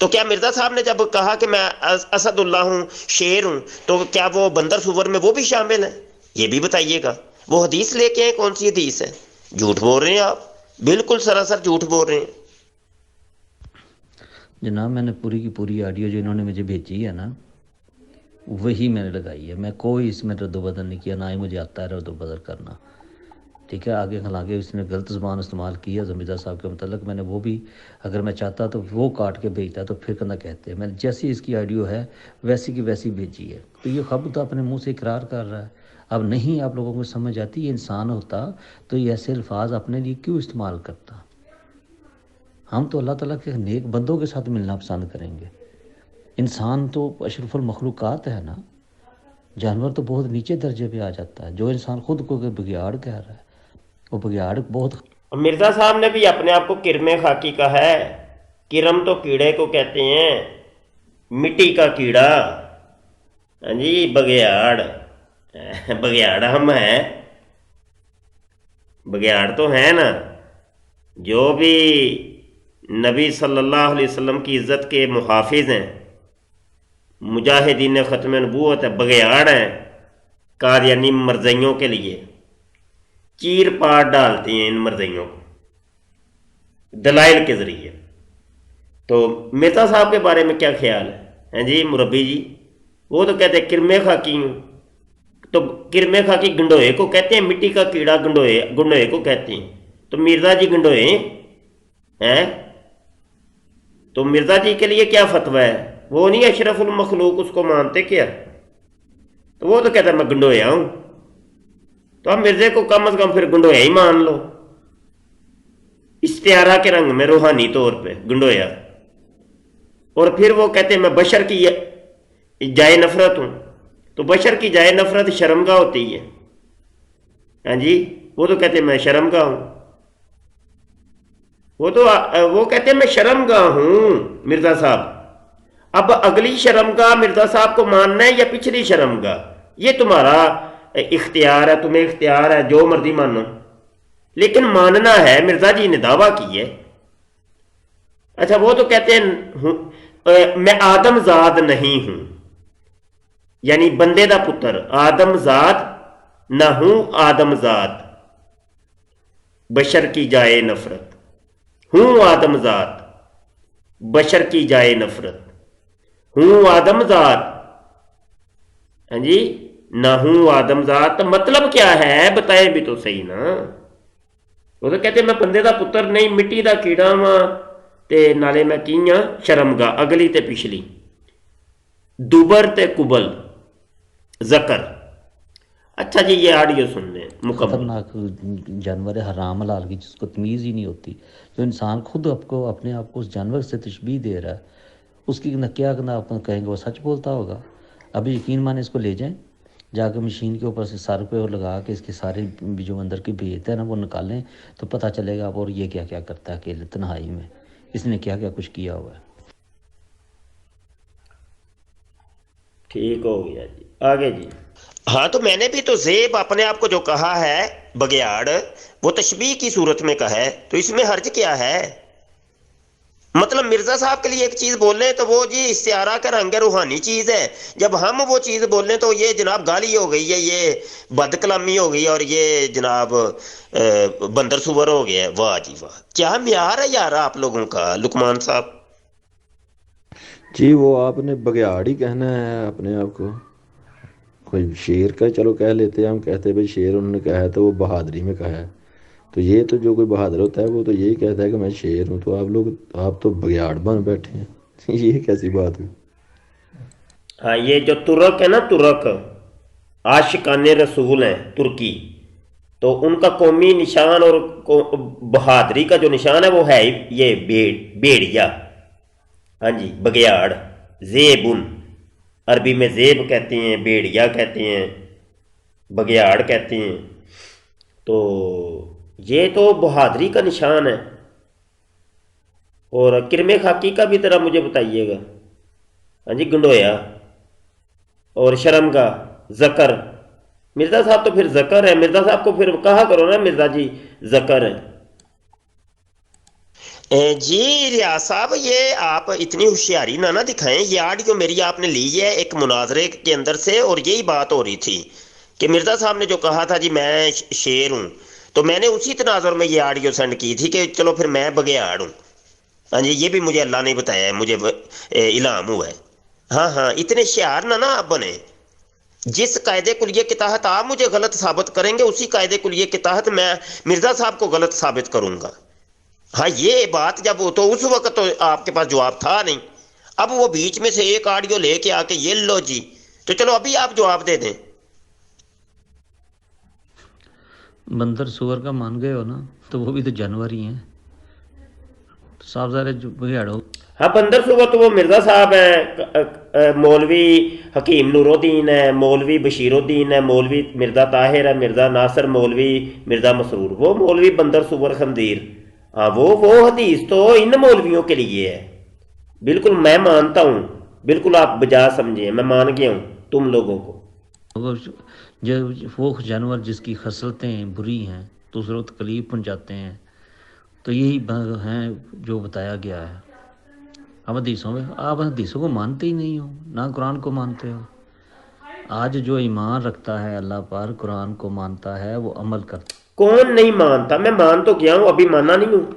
تو کیا مرزا صاحب نے جب کہا کہ میں اسد اللہ ہوں، شیر ہوں، تو کیا وہ بندر سور میں وہ بھی شامل ہیں؟ یہ بھی بتائیے گا. وہ حدیث لے کے آئے، کون سی حدیث ہے؟ جھوٹ بول رہے ہیں آپ، بالکل سراسر جھوٹ بول رہے ہیں. جناب میں نے پوری کی پوری آڈیو جو انہوں نے مجھے بھیجی ہے نا وہی میں نے لگائی ہے. میں کوئی اس میں رد و بدل نہیں کیا، نہ ہی مجھے آتا ہے رد و بدل کرنا. ٹھیک ہے، آگے حالانکہ اس نے غلط زبان استعمال کی ہے زمیدہ صاحب کے متعلق. میں نے وہ بھی اگر میں چاہتا تو وہ کاٹ کے بھیجتا تو پھر کرنا کہتے. میں نے جیسی اس کی آڈیو ہے ویسی کی ویسی بھیجی ہے. تو یہ خود تو اپنے منہ سے اقرار کر رہا ہے. اب نہیں آپ لوگوں کو سمجھ آتی، یہ انسان ہوتا تو یہ ایسے الفاظ اپنے لیے کیوں استعمال کرتا؟ ہم تو اللہ تعالیٰ کے نیک بندوں کے ساتھ ملنا پسند کریں گے. انسان تو اشرف المخلوقات ہے نا. جانور تو بہت نیچے درجے پہ آ جاتا ہے. جو انسان خود کو بگیاڑ کہہ رہا ہے، وہ بگیاڑ بہت. اور مرزا صاحب نے بھی اپنے آپ کو کرم خاکی کہا ہے. کرم تو کیڑے کو کہتے ہیں، مٹی کا کیڑا. ہاں جی، بگیاڑ. بگیاڑ ہم ہیں، بگیاڑ تو ہیں نا. جو بھی نبی صلی اللہ علیہ وسلم کی عزت کے محافظ ہیں، مجاہدین ختم نبوت ہے، بگیاڑ ہیں. قادیانی مرزیوں کے لیے چیر پاٹ ڈالتے ہیں ان مرزیوں کو دلائل کے ذریعے. تو مرزا صاحب کے بارے میں کیا خیال ہے؟ ہیں جی مربی جی، وہ تو کہتے ہیں کرمے خاکی ہوں. تو کرمے خاکی گنڈوئے کو کہتے ہیں، مٹی کا کیڑا گنڈوئے کو کہتے ہیں. تو مرزا جی گنڈوئے ہیں. تو مرزا جی کے لیے کیا فتویٰ ہے؟ وہ نہیں اشرف المخلوق اس کو مانتے کیا؟ تو وہ تو کہتا ہے میں گنڈویا ہوں. تو ہم مرزے کو کم از کم پھر گنڈویا ہی مان لو، استعارہ کے رنگ میں روحانی طور پہ گنڈویا. اور پھر وہ کہتے ہیں میں بشر کی جائے نفرت ہوں. تو بشر کی جائے نفرت شرمگاہ ہوتی ہے. ہاں جی، وہ تو کہتے ہیں میں شرمگاہ ہوں. وہ کہتے ہیں میں شرمگاہ ہوں مرزا صاحب. اب اگلی شرمگاہ مرزا صاحب کو ماننا ہے یا پچھلی شرمگاہ، یہ تمہارا اختیار ہے، تمہیں اختیار ہے، جو مرضی مانو، لیکن ماننا ہے. مرزا جی نے دعویٰ کی ہے. اچھا، وہ تو کہتے ہیں میں آدم زاد نہیں ہوں، یعنی بندے دا پتر آدم زاد نہ ہوں. آدم زاد بشر کی جائے نفرت ہوں. آدم زاد بشر کی جائے نفرت ہوں. آدم زاد، ہاں جی، نہ ہوں آدم زاد. تو مطلب کیا ہے بتائیں بھی تو صحیح نا. وہ تو کہتے میں بندے دا پتر نہیں، مٹی دا کیڑا واں، تے نالے میں کیاں شرمگاہ. اگلی تے پچھلی، دوبر تے قبل ذکر. اچھا جی، یہ آڈیو سن لیں مکمل. خطرناک جانور ہے، حرام حلال کی جس کو تمیز ہی نہیں ہوتی. جو انسان خود اپنے آپ کو اس جانور سے تشبیہ دے رہا ہے، اس کی نہ کیا نہ کہیں گے وہ سچ بولتا ہوگا. ابھی یقین مانے اس کو لے جائیں جا کے مشین کے اوپر سے سر پہ اور لگا کے اس کے سارے جو اندر کی بھیت ہے نا وہ نکالیں تو پتہ چلے گا. اور یہ کیا کیا کرتا ہے اکیلے تنہائی میں، اس نے کیا کیا کچھ کیا ہوا ہے. ٹھیک ہو گیا جی، آگے جی. ہاں، تو میں نے بھی تو زیب اپنے آپ کو جو کہا ہے بگیاڑ، وہ تشبیہ کی صورت میں کہا ہے، تو اس میں حرج کیا ہے؟ مطلب مرزا صاحب کے لیے ایک چیز بول لیں تو وہ جی استعارہ کا رنگ ہے، روحانی چیز ہے، جب ہم وہ چیز بول لیں تو یہ جناب گالی ہو گئی ہے، یہ بد کلامی ہو گئی، اور یہ جناب بندر سور ہو گیا ہے۔ واہ جی واہ، کیا معیار ہے یار آپ لوگوں کا لقمان صاحب۔ جی وہ آپ نے بگیاڑ ہی کہنا ہے اپنے آپ کو، کوئی شیر کا چلو کہہ لیتے ہیں، ہم کہتے ہیں بھائی شیر انہوں نے کہا ہے تو وہ بہادری میں کہا ہے، تو یہ تو جو کوئی بہادر ہوتا ہے وہ تو یہی کہتا ہے کہ میں شیر ہوں، تو آپ تو بگیاڑ بن بیٹھے ہیں یہ کیسی بات ہے؟ ہاں یہ جو ترک ہے نا، ترک عاشقان رسول ہیں ترکی، تو ان کا قومی نشان اور بہادری کا جو نشان ہے وہ ہے یہ بیڑیا، ہاں جی بگیاڑ، زیبن، عربی میں زیب کہتے ہیں، بیڑیا کہتے ہیں، بگیاڑ کہتے ہیں، تو یہ تو بہادری کا نشان ہے۔ اور کرم خاکی کا بھی ذرا مجھے بتائیے گا۔ ہاں جی گنڈویا اور شرمگا، زکر، مرزا صاحب تو پھر زکر ہے، مرزا صاحب کو پھر کہا کرو نا مرزا جی زکر ہے۔ جی ریاض صاحب یہ آپ اتنی ہوشیاری نہ دکھائیں، یہ آڈیو میری آپ نے لی ہے ایک مناظرے کے اندر سے، اور یہی بات ہو رہی تھی کہ مرزا صاحب نے جو کہا تھا جی میں شیر ہوں، تو میں نے اسی تناظر میں یہ آڈیو سینڈ کی تھی کہ چلو پھر میں بگیاڑ ہوں۔ ہاں جی یہ بھی مجھے اللہ نے بتایا ہے، مجھے الہام ہوا ہے۔ ہاں ہاں اتنے شعار نہ آپ بنے، جس قاعدے کلیے کے تحت آپ مجھے غلط ثابت کریں گے اسی قاعدے کلیے کے تحت میں مرزا صاحب کو غلط ثابت کروں گا۔ ہاں یہ بات جب تو اس وقت تو آپ کے پاس جواب تھا نہیں، اب وہ بیچ میں سے ایک آڈیو لے کے آ کے یہ لو جی، تو چلو ابھی آپ جواب دے دیں۔ بندر سور کا مان گئے ہو نا، تو وہ بھی تو جانور ہی ہیں، تو صاحب ظاہر جو بگیاڑ ہو۔ ہاں بندر سور تو وہ مرزا صاحب ہیں، مولوی حکیم نور الدین ہے، مولوی بشیر الدین ہے، مولوی مرزا طاہر ہے، مرزا ناصر مولوی، مرزا مسرور، وہ مولوی بندر سور خنزیر۔ ہاں وہ حدیث تو ان مولویوں کے لیے ہے، بالکل میں مانتا ہوں، بالکل آپ بجا سمجھیں، میں مان گیا ہوں تم لوگوں کو۔ وہ جانور جس کی خصلتیں بری ہیں دوسروں کو تکلیف پہنچاتے ہیں، تو یہی ہیں جو بتایا گیا ہے۔ اب حدیثوں میں آپ حدیثوں کو مانتے ہی نہیں ہو، نہ قرآن کو مانتے ہو۔ آج جو ایمان رکھتا ہے اللہ پر، قرآن کو مانتا ہے، وہ عمل کرتا ہے۔ کون نہیں مانتا؟ میں مان تو گیا ہوں، ابھی مانا نہیں ہوں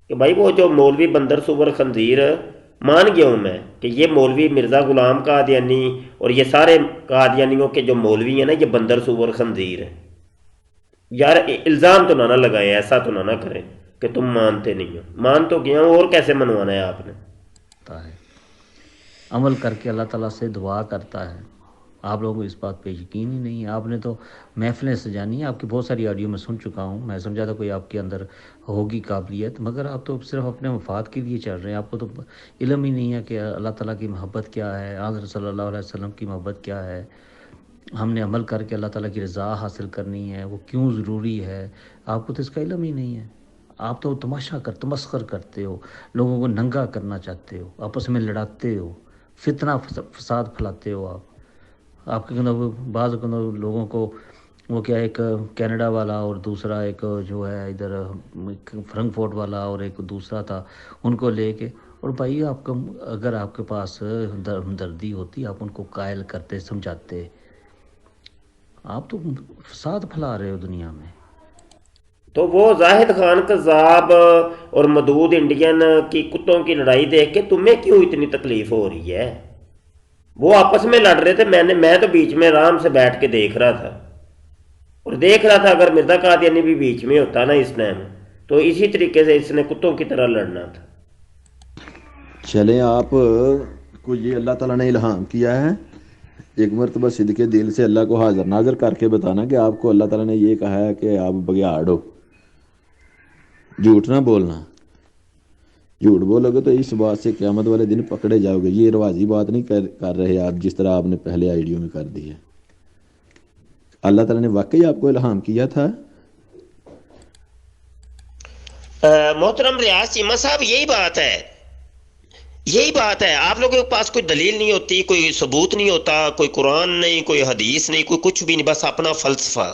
کہ بھائی وہ جو مولوی بندر سور خنزیر، مان گیا ہوں میں کہ یہ مولوی مرزا غلام قادیانی اور یہ سارے قادیانیوں کے جو مولوی ہیں نا یہ بندر سور خنزیر ہیں۔ یار الزام تو نہ لگائیں، ایسا تو نہ کریں کہ تم مانتے نہیں ہو، مان تو گیا ہوں، اور کیسے منوانا ہے آپ نے؟ عمل کر کے اللہ تعالیٰ سے دعا کرتا ہے۔ آپ لوگوں کو اس بات پہ یقین ہی نہیں ہے، آپ نے تو محفلیں سجانی ہیں، آپ کی بہت ساری آڈیو میں سن چکا ہوں، میں سمجھا تھا کوئی آپ کے اندر ہوگی قابلیت، مگر آپ تو صرف اپنے مفاد کے لیے چل رہے ہیں، آپ کو تو علم ہی نہیں ہے کہ اللہ تعالیٰ کی محبت کیا ہے، حضرت صلی اللہ علیہ وسلم کی محبت کیا ہے، ہم نے عمل کر کے اللہ تعالیٰ کی رضا حاصل کرنی ہے، وہ کیوں ضروری ہے، آپ کو تو اس کا علم ہی نہیں ہے۔ آپ تو تمسخر کرتے ہو، لوگوں کو ننگا کرنا چاہتے ہو، آپس میں لڑاتے ہو، فتنہ فساد پھیلاتے ہو۔ آپ کے اندر بعض لوگوں کو وہ کیا ایک کینیڈا والا اور دوسرا ایک جو ہے ادھر فرنک فورٹ والا اور ایک دوسرا تھا، ان کو لے کے، اور بھائی آپ کو اگر آپ کے پاس ہمدردی ہوتی آپ ان کو قائل کرتے، سمجھاتے، آپ تو فساد پھیلا رہے ہو دنیا میں۔ تو وہ زاہد خان قذاب اور مدود انڈین کی کتوں کی لڑائی دیکھ کے تمہیں کیوں اتنی تکلیف ہو رہی ہے؟ وہ آپس میں لڑ رہے تھے، میں تو بیچ میں آرام سے بیٹھ کے دیکھ رہا تھا، اور دیکھ رہا تھا اگر مرزا قادیانی بھی بیچ میں ہوتا نا اس ٹائم تو اسی طریقے سے اس نے کتوں کی طرح لڑنا تھا۔ چلیں آپ کو یہ اللہ تعالیٰ نے الہام کیا ہے، ایک مرتبہ صدقے دل سے اللہ کو حاضر ناظر کر کے بتانا کہ آپ کو اللہ تعالیٰ نے یہ کہا ہے کہ آپ بگیاڑ ہو، جھوٹ نہ بولنا، جھوٹ بولو گے تو اس بات سے قیامت والے دن پکڑے جاؤ گے۔ یہ رواجی بات نہیں کر رہے آپ، جس طرح آپ نے پہلے آئیڈیو میں کر دی ہے۔ اللہ تعالیٰ نے واقعی آپ کو الہام کیا تھا۔ محترم ریاض چیمہ صاحب یہی بات ہے، آپ لوگوں کے پاس کوئی دلیل نہیں ہوتی، کوئی ثبوت نہیں ہوتا، کوئی قرآن نہیں، کوئی حدیث نہیں، کوئی کچھ بھی نہیں، بس اپنا فلسفہ۔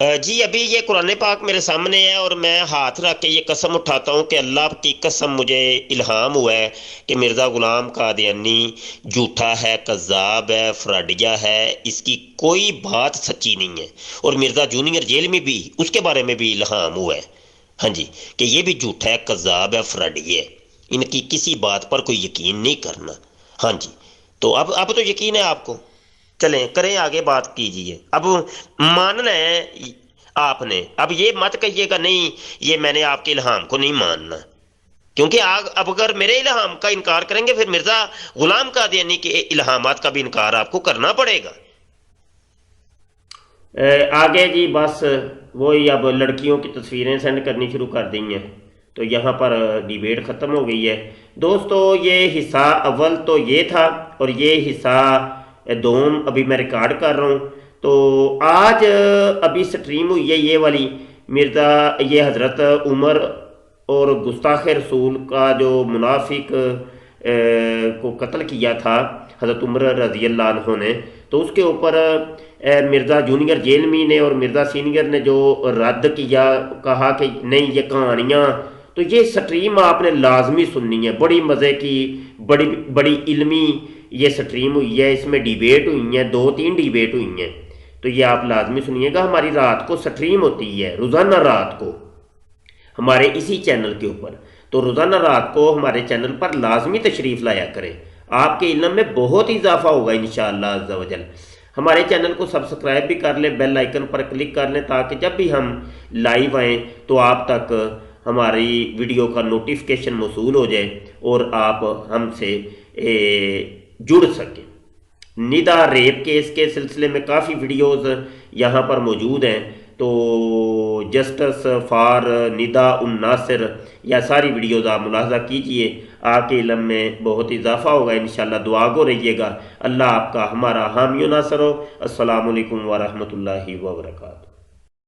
جی ابھی یہ قرآن پاک میرے سامنے ہے اور میں ہاتھ رکھ کے یہ قسم اٹھاتا ہوں کہ اللہ کی قسم مجھے الہام ہوا ہے کہ مرزا غلام قادیانی جھوٹا ہے، کذاب ہے، فراڈیا ہے، اس کی کوئی بات سچی نہیں ہے۔ اور مرزا جونیئر جیل میں بھی اس کے بارے میں بھی الہام ہوا ہے، ہاں جی، کہ یہ بھی جھوٹا ہے، کذاب ہے، فراڈی ہے، ان کی کسی بات پر کوئی یقین نہیں کرنا۔ ہاں جی، تو اب تو یقین ہے آپ کو، چلیں کریں آگے بات کیجئے۔ اب ماننا ہے آپ نے، اب یہ مت کہیے گا نہیں یہ میں نے آپ کے الہام کو نہیں ماننا، کیونکہ اب اگر میرے الہام کا انکار کریں گے پھر مرزا غلام قادیانی کے الہامات کا بھی انکار آپ کو کرنا پڑے گا۔ آگے جی بس وہی اب لڑکیوں کی تصویریں سینڈ کرنی شروع کر دی ہیں، تو یہاں پر ڈیبیٹ ختم ہو گئی ہے دوستو۔ یہ حصہ اول تو یہ تھا اور یہ حصہ دوم ابھی میں ریکارڈ کر رہا ہوں۔ تو آج ابھی سٹریم ہوئی ہے یہ والی، مرزا یہ حضرت عمر اور گستاخ رسول کا جو منافق کو قتل کیا تھا حضرت عمر رضی اللہ عنہ نے، تو اس کے اوپر مرزا جونیئر جیلمی نے اور مرزا سینئر نے جو رد کیا، کہا کہ نہیں یہ کہانیاں، تو یہ سٹریم آپ نے لازمی سننی ہے، بڑی مزے کی، بڑی علمی یہ سٹریم ہوئی ہے، اس میں ڈیبیٹ ہوئی ہیں، 2-3 ڈیبیٹ ہوئی ہیں، تو یہ آپ لازمی سنیے گا۔ ہماری رات کو سٹریم ہوتی ہے، روزانہ رات کو ہمارے اسی چینل کے اوپر، تو روزانہ رات کو ہمارے چینل پر لازمی تشریف لایا کریں، آپ کے علم میں بہت اضافہ ہوگا انشاءاللہ عز و جل۔ ہمارے چینل کو سبسکرائب بھی کر لیں، بیل آئیکن پر کلک کر لیں تاکہ جب بھی ہم لائیو آئیں تو آپ تک ہماری ویڈیو کا نوٹیفیکیشن موصول ہو جائے اور آپ ہم سے جڑ سکیں۔ ندا ریپ کیس کے سلسلے میں کافی ویڈیوز یہاں پر موجود ہیں، تو جسٹس فار ندا الناصر یا ساری ویڈیوز آپ ملاحظہ کیجئے، آپ کے علم میں بہت اضافہ ہوگا انشاءاللہ۔ دعا گو رہیے گا، اللہ آپ کا ہمارا حامی و ناصر ہو۔ السلام علیکم ورحمۃ اللہ وبرکاتہ۔